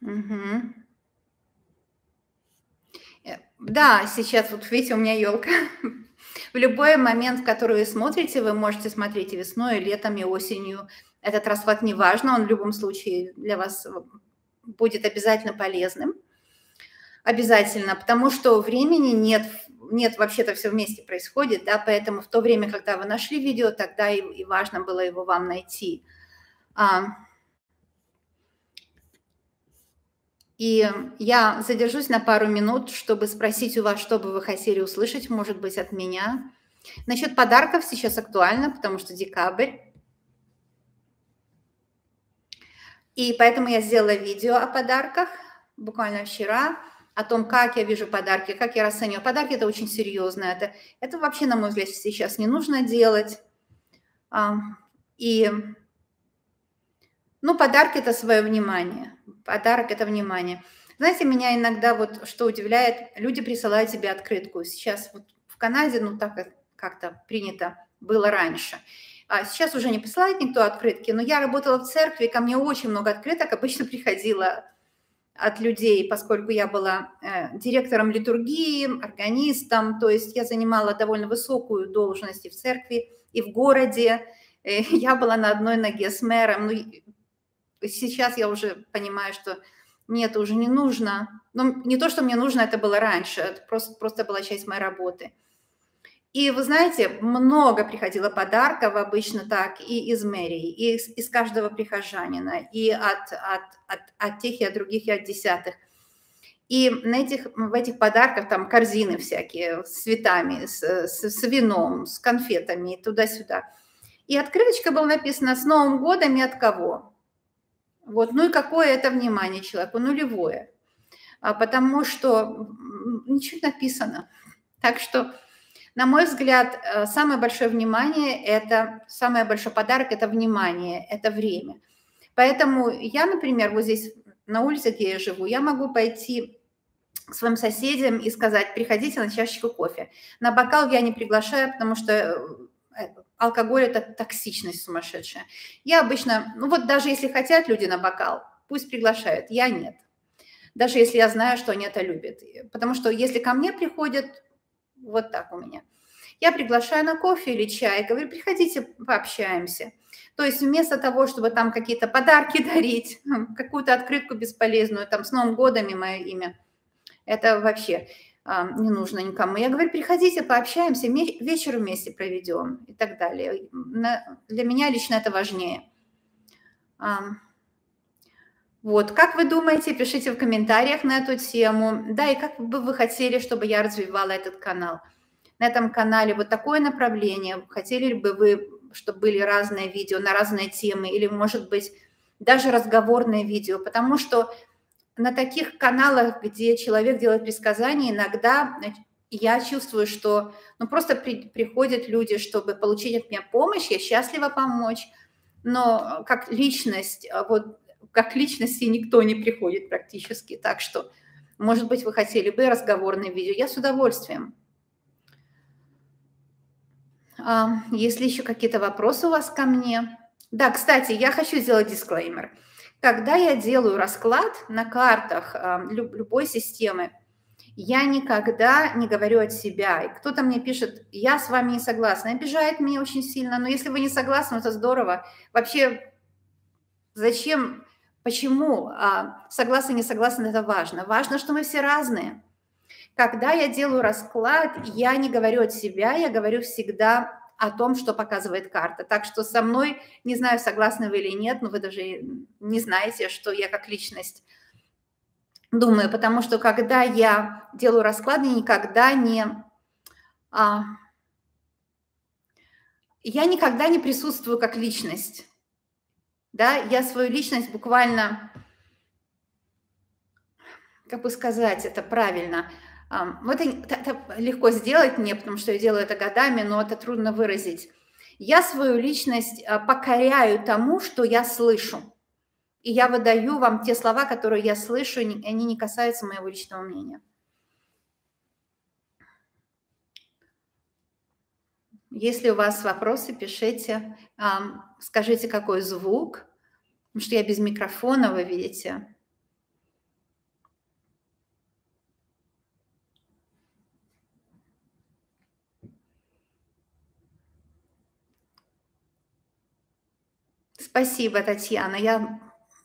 Угу. Да, сейчас вот видите, у меня елка. В любой момент, в который вы смотрите, вы можете смотреть и весной, и летом, и осенью. Этот расклад не важно, он в любом случае для вас будет обязательно полезным. Обязательно, потому что времени нет, вообще-то все вместе происходит, да, поэтому в то время, когда вы нашли видео, тогда и важно было его вам найти. И я задержусь на пару минут, чтобы спросить у вас, что бы вы хотели услышать, может быть, от меня. Насчет подарков сейчас актуально, потому что декабрь. И поэтому я сделала видео о подарках буквально вчера, о том, как я вижу подарки, как я расцениваю подарки. Это очень серьезно. Это вообще, на мой взгляд, сейчас не нужно делать. Подарки – это свое внимание. Подарок – это внимание. Знаете, меня иногда вот что удивляет, люди присылают тебе открытку. Сейчас вот в Канаде, так как-то принято было раньше. Сейчас уже не присылает никто открытки, но я работала в церкви, ко мне очень много открыток обычно приходило от людей, поскольку я была директором литургии, органистом, то есть я занимала довольно высокую должность и в церкви, и в городе. Я была на одной ноге с мэром. Сейчас я уже понимаю, что мне это уже не нужно. Ну, не то, что мне нужно, это было раньше, это просто была часть моей работы. И вы знаете, много приходило подарков обычно так и из мэрии, и из каждого прихожанина, и от тех, и от других, и от десятых. И в этих подарках там корзины всякие с цветами, с вином, с конфетами, туда-сюда. И открыточка была написана «С Новым годом» и от кого. Вот. Ну и какое это внимание человеку? Нулевое. Потому что ничего не написано. Так что, на мой взгляд, самое большое самый большой подарок – это внимание, это время. Поэтому я, например, вот здесь на улице, где я живу, я могу пойти к своим соседям и сказать: приходите на чашечку кофе. На бокал я не приглашаю, потому что алкоголь – это токсичность сумасшедшая. Я обычно, ну вот даже если хотят люди на бокал, пусть приглашают, я нет. Даже если я знаю, что они это любят. Потому что если ко мне приходят, вот так у меня, я приглашаю на кофе или чай, говорю: приходите, пообщаемся. То есть вместо того, чтобы там какие-то подарки дарить, какую-то открытку бесполезную, там с Новым годом и мое имя, это вообще не нужно никому. Я говорю: приходите, пообщаемся, вечер вместе проведем и так далее. Для меня лично это важнее. Вот, как вы думаете, пишите в комментариях на эту тему. Да, и как бы вы хотели, чтобы я развивала этот канал. На этом канале вот такое направление. Хотели бы вы, чтобы были разные видео на разные темы или, может быть, даже разговорные видео, потому что на таких каналах, где человек делает предсказания, иногда я чувствую, что просто приходят люди, чтобы получить от меня помощь, я счастлива помочь, но как личность, вот как личности никто не приходит практически, так что, может быть, вы хотели бы разговорное видео, я с удовольствием. Если еще какие-то вопросы у вас ко мне? Да, кстати, я хочу сделать дисклеймер. Когда я делаю расклад на картах любой системы, я никогда не говорю от себя. И кто-то мне пишет: я с вами не согласна. Обижает меня очень сильно. Но если вы не согласны, это здорово. Вообще, зачем, почему согласны, не согласны, это важно. Важно, что мы все разные. Когда я делаю расклад, я не говорю от себя, я говорю всегда о том, что показывает карта. Так что со мной, не знаю, согласны вы или нет, но вы даже не знаете, что я как личность думаю, потому что когда я делаю расклад, я никогда не присутствую как личность. Да? Я свою личность буквально, как бы сказать это правильно, это легко сделать мне, потому что я делаю это годами, но это трудно выразить. Я свою личность покоряю тому, что я слышу. И я выдаю вам те слова, которые я слышу, и они не касаются моего личного мнения. Если у вас вопросы, пишите. Скажите, какой звук, потому что я без микрофона, вы видите. Спасибо, Татьяна. Я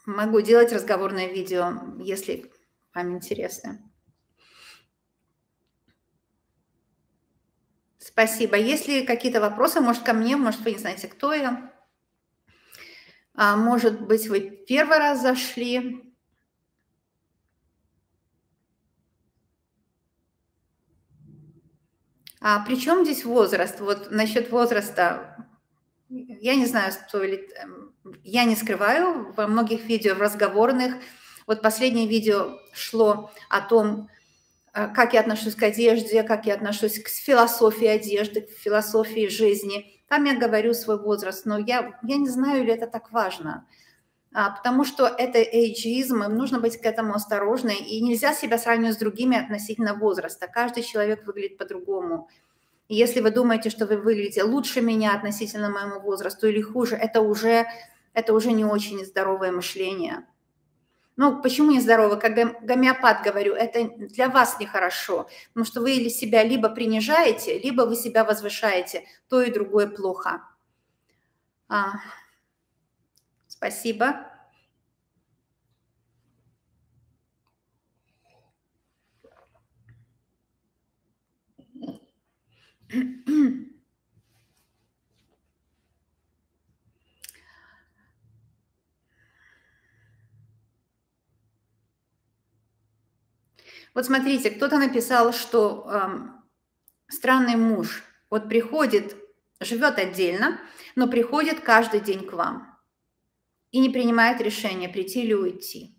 могу делать разговорное видео, если вам интересно. Спасибо. Если какие-то вопросы, может, ко мне, может, вы не знаете, кто я. Может быть, вы первый раз зашли. При чем здесь возраст? Вот насчет возраста, я не знаю, стоит, я не скрываю во многих видео, в разговорных. Вот последнее видео шло о том, как я отношусь к одежде, как я отношусь к философии одежды, к философии жизни. Там я говорю свой возраст, но я не знаю, ли это так важно. Потому что это эйджизм, им нужно быть к этому осторожны, и нельзя себя сравнивать с другими относительно возраста. Каждый человек выглядит по-другому. И если вы думаете, что вы выглядите лучше меня относительно моему возрасту или хуже, это уже не очень здоровое мышление. Ну, почему нездорово? Как гомеопат говорю, это для вас нехорошо, потому что вы себя либо принижаете, либо вы себя возвышаете. То и другое плохо. Спасибо. Вот смотрите, кто-то написал, что странный муж вот приходит, живет отдельно, но приходит каждый день к вам и не принимает решения, прийти или уйти.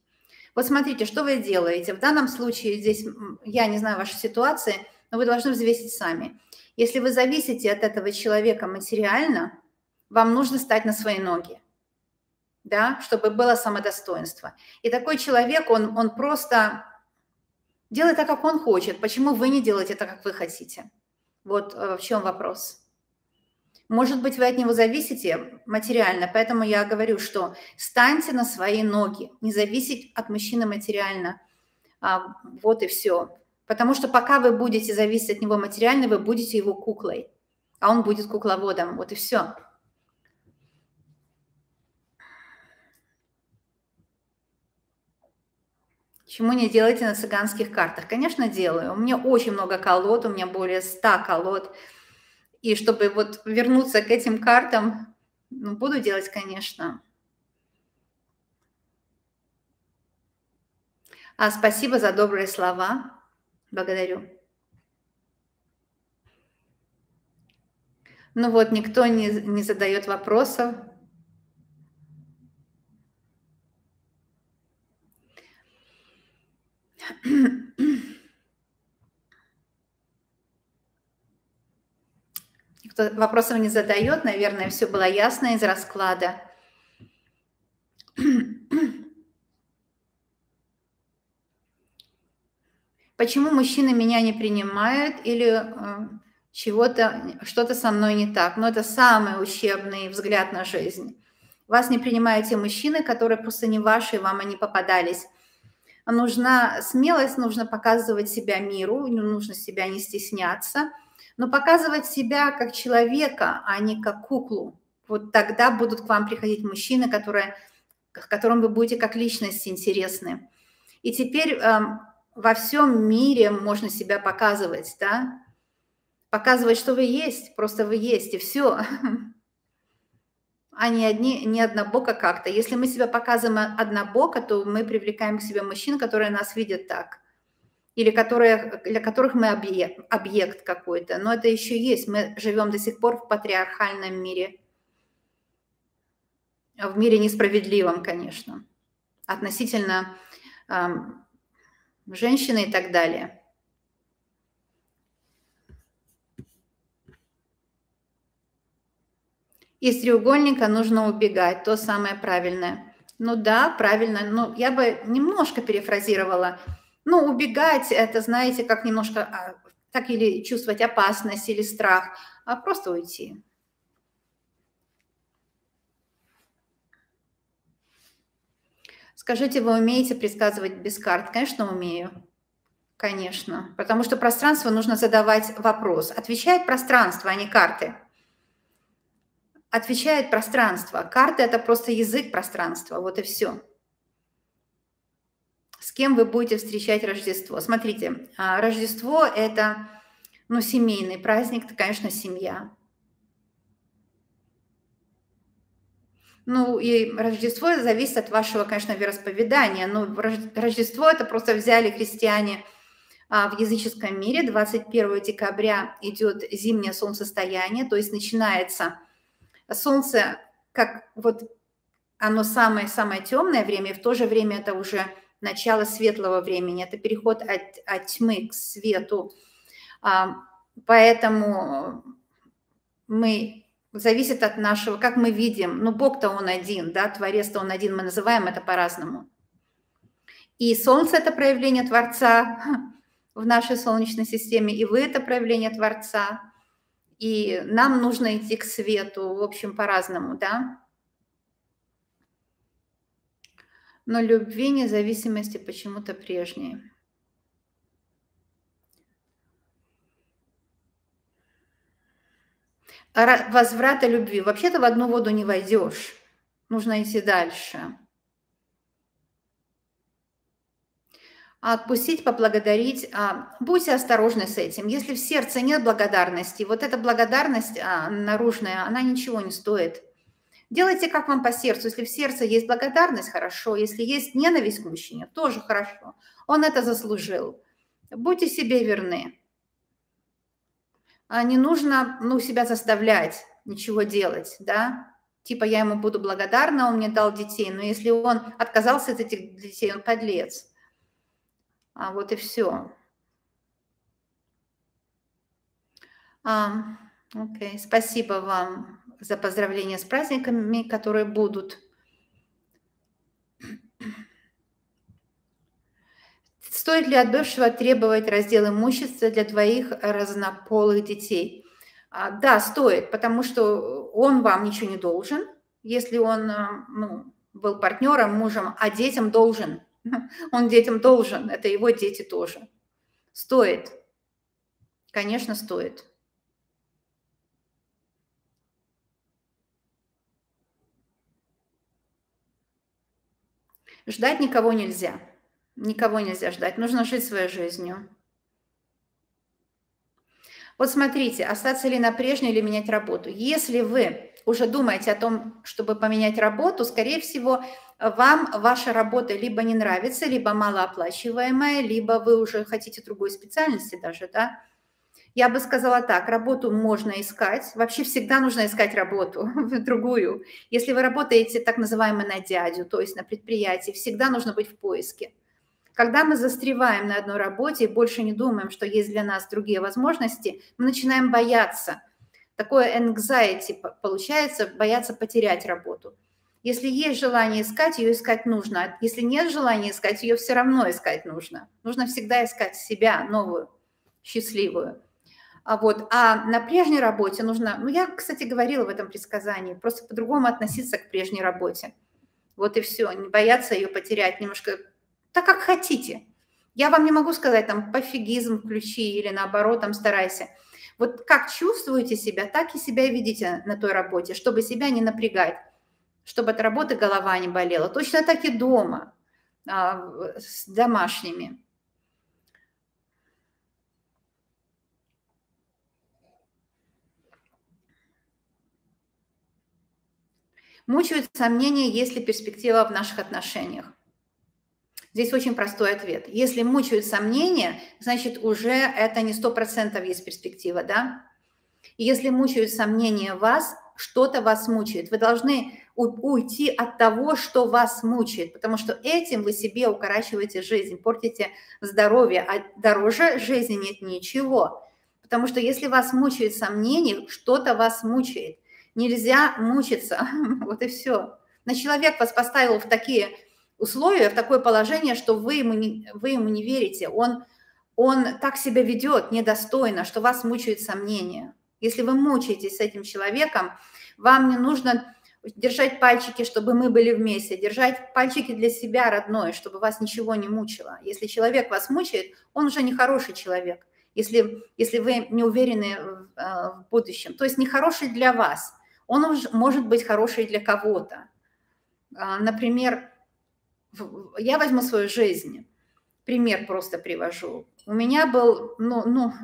Вот смотрите, что вы делаете. В данном случае здесь, я не знаю вашей ситуации, но вы должны взвесить сами. Если вы зависите от этого человека материально, вам нужно стать на свои ноги, да, чтобы было самодостоинство. И такой человек, он просто делает так, как он хочет. Почему вы не делаете так, как вы хотите? Вот в чем вопрос. Может быть, вы от него зависите материально, поэтому я говорю, что станьте на свои ноги, не зависеть от мужчины материально. Вот и все. Потому что пока вы будете зависеть от него материально, вы будете его куклой, а он будет кукловодом. Вот и все. Чему не делаете на цыганских картах? Конечно, делаю. У меня очень много колод, у меня более 100 колод. И чтобы вот вернуться к этим картам, ну, буду делать, конечно. Спасибо за добрые слова. Благодарю. Ну вот, никто не задает вопросов. Никто вопросов не задает, наверное, все было ясно из расклада. Почему мужчины меня не принимают или что-то со мной не так? Ну, это самый ущербный взгляд на жизнь. Вас не принимают те мужчины, которые просто не ваши, вам они попадались. Нужна смелость, нужно показывать себя миру, нужно себя не стесняться, но показывать себя как человека, а не как куклу. Вот тогда будут к вам приходить мужчины, к которым вы будете как личность интересны. И теперь во всем мире можно себя показывать, да? Показывать, что вы есть, просто вы есть, и все. А не однобоко как-то. Если мы себя показываем однобоко, то мы привлекаем к себе мужчин, которые нас видят так. Или для которых мы объект какой-то. Но это еще есть. Мы живем до сих пор в патриархальном мире. В мире несправедливом, конечно. Относительно женщины и так далее. Из треугольника нужно убегать, то самое правильное. Ну да, правильно. Ну, я бы немножко перефразировала. Ну, убегать – это, знаете, как немножко, так или чувствовать опасность или страх, а просто уйти. Скажите, вы умеете предсказывать без карт? Конечно, умею. Конечно. Потому что пространство нужно задавать вопрос. Отвечает пространство, а не карты. Отвечает пространство. Карты – это просто язык пространства. Вот и все. С кем вы будете встречать Рождество? Смотрите, Рождество – это, ну, семейный праздник, это, конечно, семья. Ну, и Рождество зависит от вашего, конечно, вероисповедания. Но Рождество – это просто взяли христиане в языческом мире. 21 декабря идет зимнее солнцестояние, то есть начинается солнце, как вот оно самое-самое темное время, и в то же время это уже начало светлого времени, это переход от тьмы к свету. Поэтому зависит от нашего, как мы видим, ну, Бог-то Он один, да, Творец-то Он один, мы называем это по-разному. И Солнце – это проявление Творца в нашей Солнечной системе, и вы – это проявление Творца, и нам нужно идти к свету, в общем, по-разному, да. Но любви, независимости почему-то прежние. Возврата любви. Вообще-то в одну воду не войдешь. Нужно идти дальше. Отпустить, поблагодарить. Будьте осторожны с этим. Если в сердце нет благодарности, вот эта благодарность наружная, она ничего не стоит. Делайте, как вам по сердцу. Если в сердце есть благодарность, хорошо. Если есть ненависть к мужчине, тоже хорошо. Он это заслужил. Будьте себе верны. Не нужно себя заставлять ничего делать, да. Типа я ему буду благодарна, он мне дал детей. Но если он отказался от этих детей, он подлец. Вот и все. Окей, спасибо вам за поздравления с праздниками, которые будут. Стоит ли от бывшего требовать раздел имущества для твоих разнополых детей? Да, стоит, потому что он вам ничего не должен, если он был партнером, мужем, а детям должен. Он детям должен, это его дети тоже. Стоит, конечно, стоит. Ждать никого нельзя. Никого нельзя ждать. Нужно жить своей жизнью. Вот смотрите, остаться ли на прежней или менять работу. Если вы уже думаете о том, чтобы поменять работу, скорее всего, вам ваша работа либо не нравится, либо малооплачиваемая, либо вы уже хотите другой специальности даже, да. Я бы сказала так, работу можно искать, вообще всегда нужно искать работу, другую. Если вы работаете так называемо на дядю, то есть на предприятии, всегда нужно быть в поиске. Когда мы застреваем на одной работе и больше не думаем, что есть для нас другие возможности, мы начинаем бояться. Такое anxiety получается, бояться потерять работу. Если есть желание искать, ее искать нужно. Если нет желания искать, ее все равно искать нужно. Нужно всегда искать себя новую, счастливую. А на прежней работе нужно, я, кстати, говорила в этом предсказании, просто по-другому относиться к прежней работе. Вот и все, не бояться ее потерять, немножко так, как хотите. Я вам не могу сказать, там, пофигизм включи или наоборот, там, старайся. Вот как чувствуете себя, так и себя видите на той работе, чтобы себя не напрягать, чтобы от работы голова не болела. Точно так и дома, с домашними. Мучают сомнения, есть ли перспектива в наших отношениях. Здесь очень простой ответ. Если мучают сомнения, значит, уже это не 100% есть перспектива, да? И если мучают сомнения вас, что-то вас мучает. Вы должны уйти от того, что вас мучает, потому что этим вы себе укорачиваете жизнь, портите здоровье, а дороже жизни нет ничего. Потому что если вас мучают сомнения, что-то вас мучает. Нельзя мучиться, вот и все. Но человек вас поставил в такие условия, в такое положение, что вы ему не верите. Он так себя ведет недостойно, что вас мучают сомнения. Если вы мучаетесь с этим человеком, вам не нужно держать пальчики, чтобы мы были вместе, держать пальчики для себя, родной, чтобы вас ничего не мучило. Если человек вас мучает, он уже не хороший человек, если вы не уверены в будущем. То есть не хороший для вас. Он уже может быть хороший для кого-то. Например, я возьму свою жизнь. Пример просто привожу. У меня был,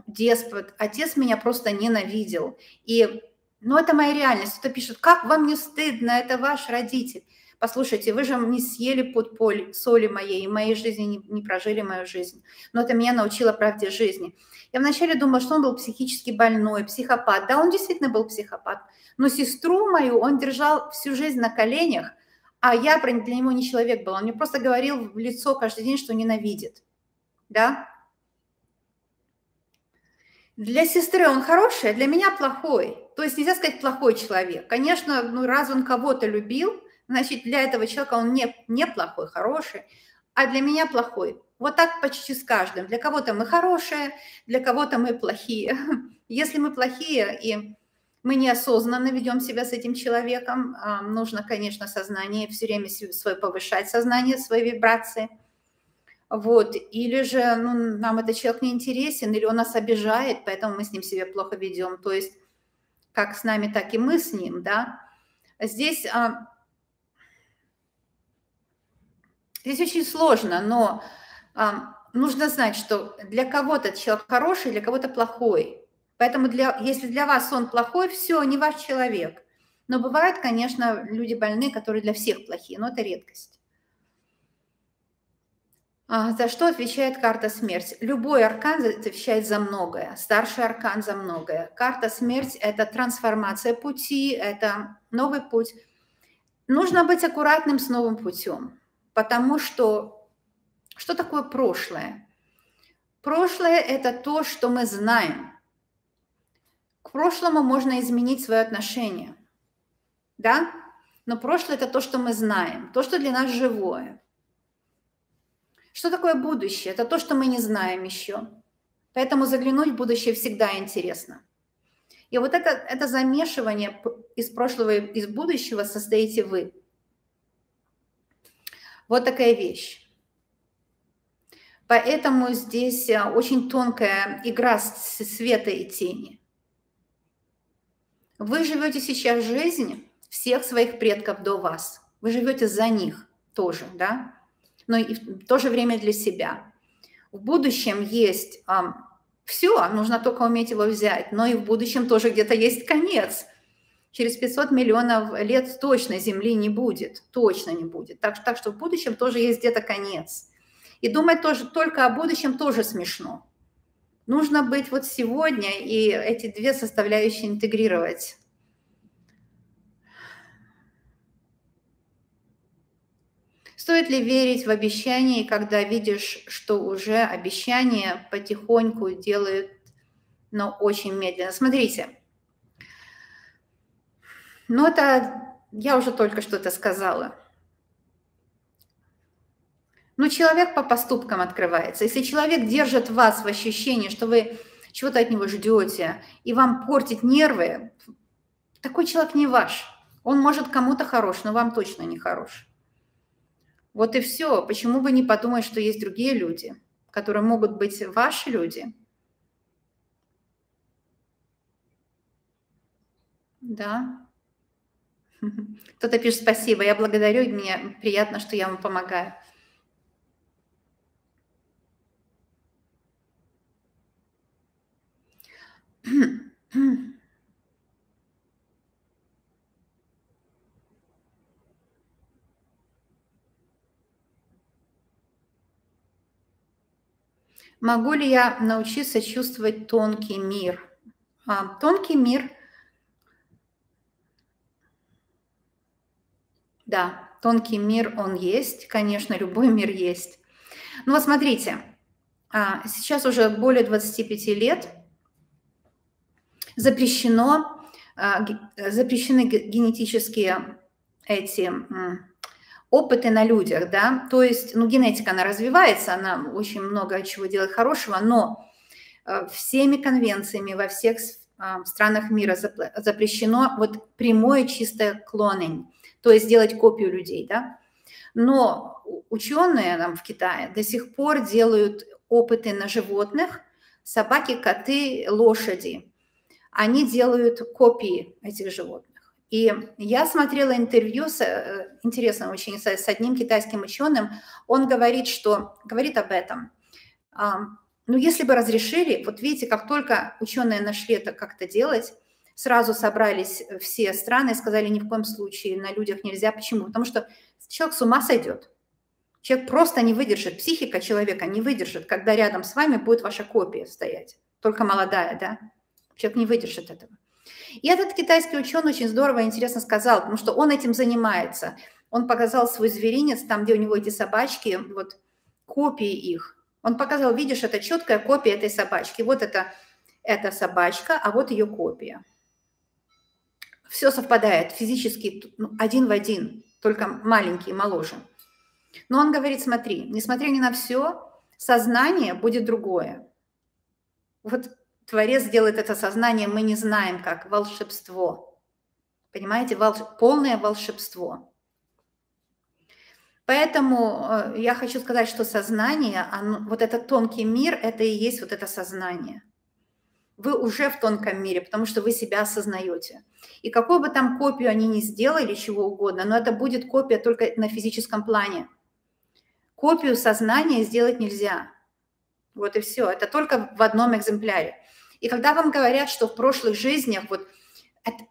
деспот, отец меня просто ненавидел. И, это моя реальность. Кто пишет, как вам не стыдно, это ваш родитель. Послушайте, вы же не съели под соли моей, и моей жизни не прожили мою жизнь. Но это меня научило правде жизни. Я вначале думала, что он был психически больной, психопат. Да, он действительно был психопат. Но сестру мою он держал всю жизнь на коленях, а я для него не человек был. Он мне просто говорил в лицо каждый день, что ненавидит. Да? Для сестры он хороший, а для меня плохой. То есть нельзя сказать плохой человек. Конечно, раз он кого-то любил, значит, для этого человека он не плохой, хороший, а для меня плохой. Вот так почти с каждым. Для кого-то мы хорошие, для кого-то мы плохие. Если мы плохие и мы неосознанно ведем себя с этим человеком, нужно, конечно, сознание, все время свое повышать сознание, свои вибрации. Или же нам этот человек не интересен, или он нас обижает, поэтому мы с ним себя плохо ведем. То есть как с нами, так и мы с ним, да. Здесь очень сложно, но нужно знать, что для кого-то человек хороший, для кого-то плохой. Поэтому если для вас он плохой, все, не ваш человек. Но бывают, конечно, люди больные, которые для всех плохие, но это редкость. За что отвечает карта смерть? Любой аркан отвечает за многое. Старший аркан за многое. Карта смерть – это трансформация пути, это новый путь. Нужно быть аккуратным с новым путем, потому что такое прошлое? Прошлое – это то, что мы знаем. К прошлому можно изменить свое отношение, да? Но прошлое – это то, что мы знаем, то, что для нас живое. Что такое будущее? Это то, что мы не знаем еще. Поэтому заглянуть в будущее всегда интересно. И вот это замешивание из прошлого и из будущего состоите вы. Вот такая вещь. Поэтому здесь очень тонкая игра света и тени. Вы живете сейчас жизнь всех своих предков до вас. Вы живете за них тоже, да? Но и в то же время для себя. В будущем есть все, нужно только уметь его взять, но и в будущем тоже где-то есть конец. Через 500 миллионов лет точно Земли не будет, точно не будет. Так что в будущем тоже есть где-то конец. И думать тоже только о будущем тоже смешно. Нужно быть вот сегодня и эти две составляющие интегрировать. Стоит ли верить в обещания, когда видишь, что уже обещания потихоньку делают, но очень медленно? Смотрите, это я уже только что это сказала. Человек по поступкам открывается. Если человек держит вас в ощущении, что вы чего-то от него ждете, и вам портит нервы, такой человек не ваш. Он может кому-то хорош, но вам точно не хорош. Вот и все. Почему бы не подумать, что есть другие люди, которые могут быть ваши люди? Да. Кто-то пишет спасибо, я благодарю, и мне приятно, что я вам помогаю. Могу ли я научиться чувствовать тонкий мир? Тонкий мир, да, тонкий мир, он есть, конечно, любой мир есть. Но вот смотрите, сейчас уже более 25 лет запрещены генетические эти опыты на людях, да, то есть, генетика, она развивается, она очень много чего делает хорошего, но всеми конвенциями во всех странах мира запрещено вот прямое чистое клонинг, то есть делать копию людей, да. Но ученые там в Китае до сих пор делают опыты на животных, собаки, коты, лошади. Они делают копии этих животных. И я смотрела интервью, интересно очень, с одним китайским ученым. Он говорит об этом. Если бы разрешили, вот видите, как только ученые нашли это как-то делать, сразу собрались все страны и сказали, ни в коем случае на людях нельзя. Почему? Потому что человек с ума сойдет. Человек просто не выдержит, психика человека не выдержит, когда рядом с вами будет ваша копия стоять, только молодая, да? Человек не выдержит этого. И этот китайский ученый очень здорово и интересно сказал, потому что он этим занимается. Он показал свой зверинец, там, где у него эти собачки, вот копии их. Он показал, видишь, это четкая копия этой собачки. Вот эта собачка, а вот ее копия. Все совпадает физически один в один, только маленький, моложе. Но он говорит, смотри, несмотря ни на все, сознание будет другое. Вот Творец делает это сознание, мы не знаем как, волшебство. Понимаете, полное волшебство. Поэтому я хочу сказать, что сознание, вот этот тонкий мир, это и есть вот это сознание. Вы уже в тонком мире, потому что вы себя осознаете. И какую бы там копию они ни сделали, чего угодно, но это будет копия только на физическом плане. Копию сознания сделать нельзя. Вот и все. Это только в одном экземпляре. И когда вам говорят, что в прошлых жизнях, вот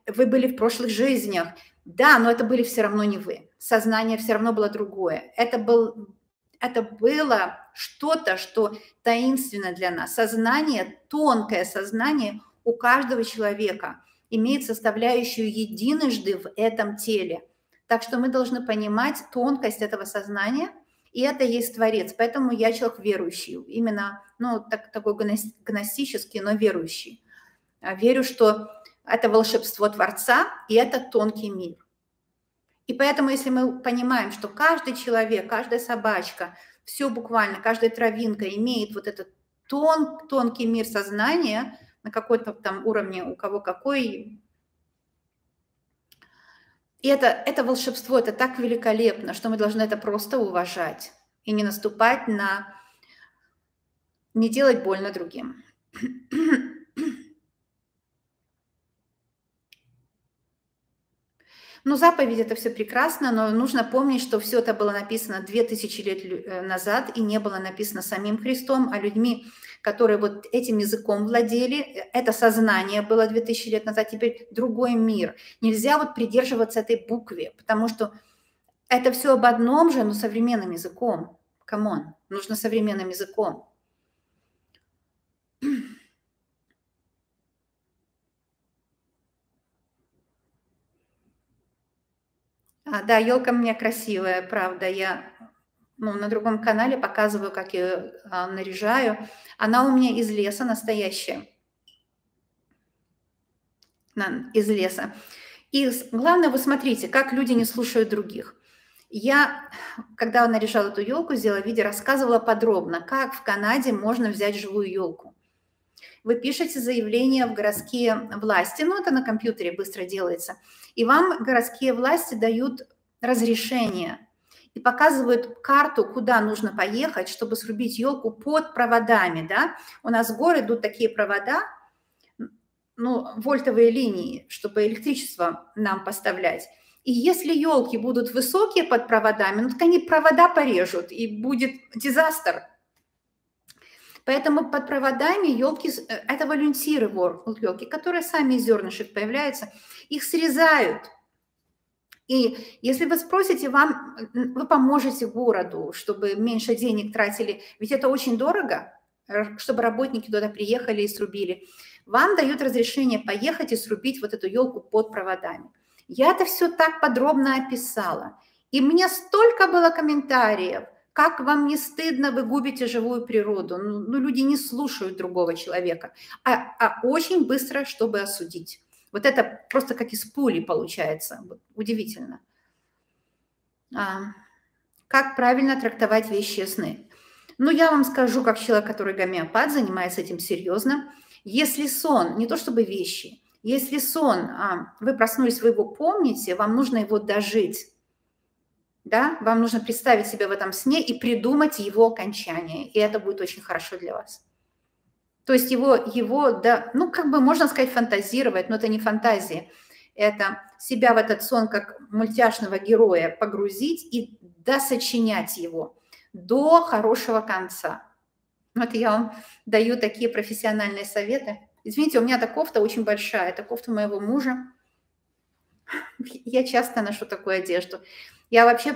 вы были в прошлых жизнях, да, но это были все равно не вы. Сознание все равно было другое. Это было что-то, что таинственно для нас. Сознание, тонкое сознание у каждого человека имеет составляющую единожды в этом теле. Так что мы должны понимать тонкость этого сознания, и это есть Творец. Поэтому я человек верующий, именно такой гностический, но верующий. Верю, что это волшебство Творца, и это тонкий мир. И поэтому, если мы понимаем, что каждый человек, каждая собачка, все буквально, каждая травинка имеет вот этот тонкий мир сознания на какой-то там уровне, у кого какой. И это волшебство, это так великолепно, что мы должны это просто уважать и не наступать не делать больно другим. Ну, заповедь – это все прекрасно, но нужно помнить, что все это было написано 2000 лет назад и не было написано самим Христом, а людьми, которые вот этим языком владели. Это сознание было 2000 лет назад, теперь другой мир. Нельзя вот придерживаться этой букве, потому что это все об одном же, но современным языком. Камон, нужно современным языком. Да, елка у меня красивая, правда. Я на другом канале показываю, как я наряжаю. Она у меня из леса настоящая. Из леса. И главное, вы смотрите, как люди не слушают других. Я, когда наряжала эту елку, сделала видео, рассказывала подробно, как в Канаде можно взять живую елку. Вы пишете заявление в городские власти, это на компьютере быстро делается, и вам городские власти дают разрешение и показывают карту, куда нужно поехать, чтобы срубить елку под проводами, да. У нас в горы идут такие провода, вольтовые линии, чтобы электричество нам поставлять. И если елки будут высокие под проводами, так они провода порежут, и будет дизастер. Поэтому под проводами елки, это волюнтиры, елки, которые сами из зернышек появляются, их срезают. И если вы спросите, вы поможете городу, чтобы меньше денег тратили, ведь это очень дорого, чтобы работники туда приехали и срубили. Вам дают разрешение поехать и срубить вот эту елку под проводами. Я это все так подробно описала. И мне столько было комментариев, как вам не стыдно, вы губите живую природу. Люди не слушают другого человека, а очень быстро, чтобы осудить. Вот это просто как из пули получается. Удивительно. Как правильно трактовать вещи сны? Я вам скажу, как человек, который гомеопат, занимается этим серьезно. Если сон, не то чтобы вещи, если сон, вы проснулись, вы его помните, вам нужно его дожить. Да? Вам нужно представить себя в этом сне и придумать его окончание. И это будет очень хорошо для вас. То есть да, можно сказать, фантазировать, но это не фантазия. Это себя в этот сон как мультяшного героя погрузить и досочинять его до хорошего конца. Вот я вам даю такие профессиональные советы. Извините, у меня эта кофта очень большая. Это кофта моего мужа. Я часто ношу такую одежду. Я вообще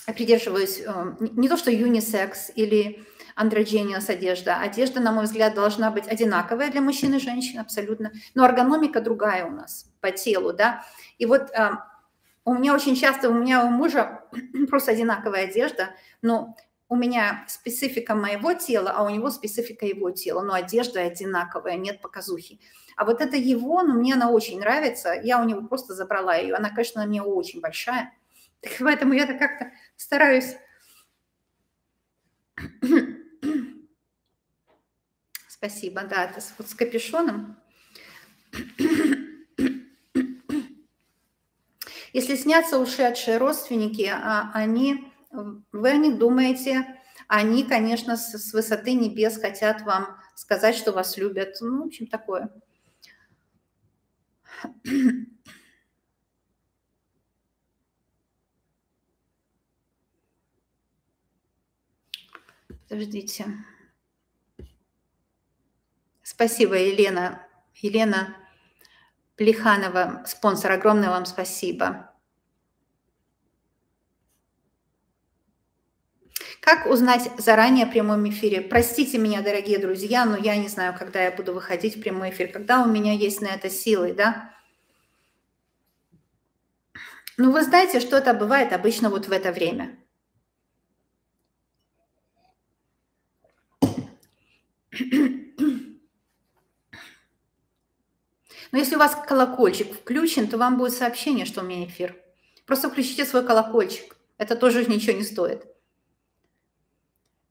придерживаюсь не то что юнисекс или андрогениус одежда. Одежда, на мой взгляд, должна быть одинаковая для мужчин и женщин абсолютно. Но эргономика другая у нас по телу, да. И вот у меня у мужа просто одинаковая одежда, но у меня специфика моего тела, а у него специфика его тела. Но одежда одинаковая, нет показухи. А вот это его, мне она очень нравится. Я у него просто забрала ее. Она, конечно, на мне очень большая. Так поэтому я как-то стараюсь. Спасибо, да, это вот с капюшоном. Если снятся ушедшие родственники, вы о них думаете, они, конечно, с высоты небес хотят вам сказать, что вас любят. В общем, такое. Подождите. Спасибо, Елена. Елена Плеханова, спонсор. Огромное вам спасибо. Как узнать заранее о прямом эфире? Простите меня, дорогие друзья, но я не знаю, когда я буду выходить в прямой эфир, когда у меня есть на это силы, да? Ну, вы знаете, что это бывает обычно вот в это время. Но если у вас колокольчик включен, то вам будет сообщение, что у меня эфир. Просто включите свой колокольчик. Это тоже ничего не стоит.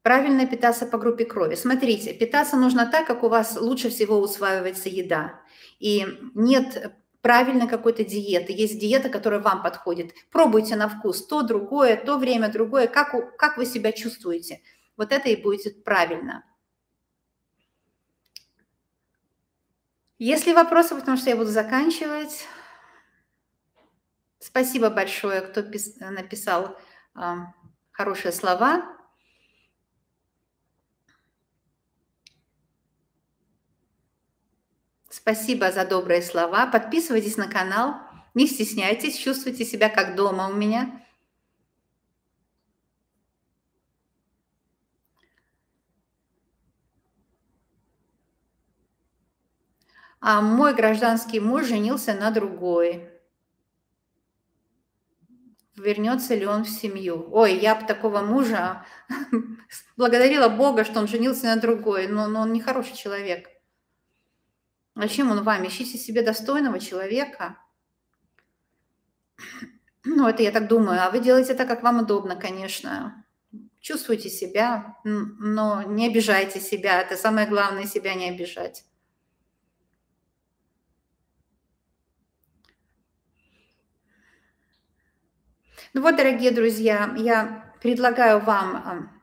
Правильно питаться по группе крови. Смотрите, питаться нужно так, как у вас лучше всего усваивается еда. И нет правильной какой-то диеты. Есть диета, которая вам подходит. Пробуйте на вкус то, другое, то время, другое. Как вы себя чувствуете? Вот это и будет правильно. Есть ли вопросы, потому что я буду заканчивать? Спасибо большое, кто написал хорошие слова. Спасибо за добрые слова. Подписывайтесь на канал, не стесняйтесь, чувствуйте себя как дома у меня. А мой гражданский муж женился на другой. Вернется ли он в семью? Ой, я бы такого мужа благодарила Бога, что он женился на другой, но он не хороший человек. Зачем он вам? Ищите себе достойного человека. Ну, это я так думаю. А вы делаете так, как вам удобно, конечно. Чувствуйте себя, но не обижайте себя. Это самое главное, себя не обижать. Ну вот, дорогие друзья, я предлагаю вам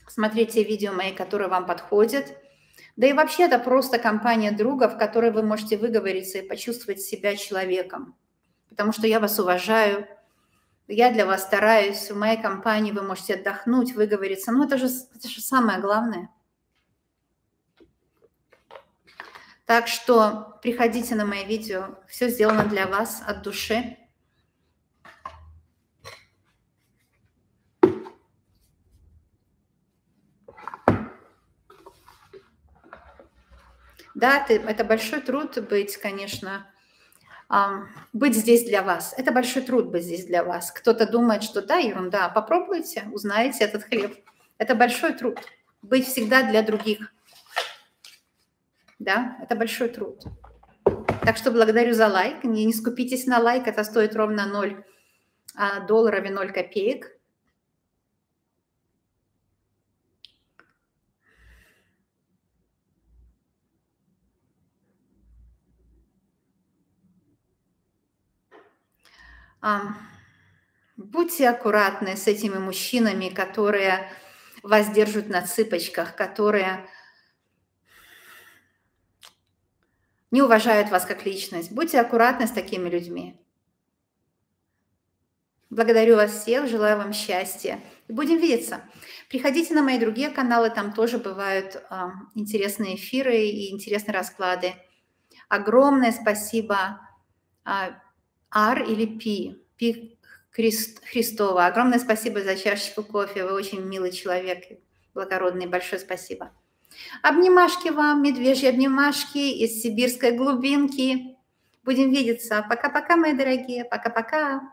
смотреть те видео мои, которые вам подходят. Да и вообще это просто компания друга, в которой вы можете выговориться и почувствовать себя человеком. Потому что я вас уважаю, я для вас стараюсь, в моей компании вы можете отдохнуть, выговориться. Ну это же самое главное. Так что приходите на мои видео, все сделано для вас от души. Да, это большой труд быть, конечно, быть здесь для вас. Это большой труд быть здесь для вас. Кто-то думает, что да, ерунда. Попробуйте, узнаете этот хлеб. Это большой труд. Быть всегда для других. Да, это большой труд. Так что благодарю за лайк. Не скупитесь на лайк, это стоит ровно $0 и 0 копеек. Будьте аккуратны с этими мужчинами, которые вас держат на цыпочках, которые не уважают вас как личность. Будьте аккуратны с такими людьми. Благодарю вас всех, желаю вам счастья. И будем видеться. Приходите на мои другие каналы, там тоже бывают интересные эфиры и интересные расклады. Огромное спасибо Ар или Пи Христова. Огромное спасибо за чашечку кофе. Вы очень милый человек, благородный. Большое спасибо. Обнимашки вам, медвежьи обнимашки из сибирской глубинки. Будем видеться. Пока-пока, мои дорогие. Пока-пока.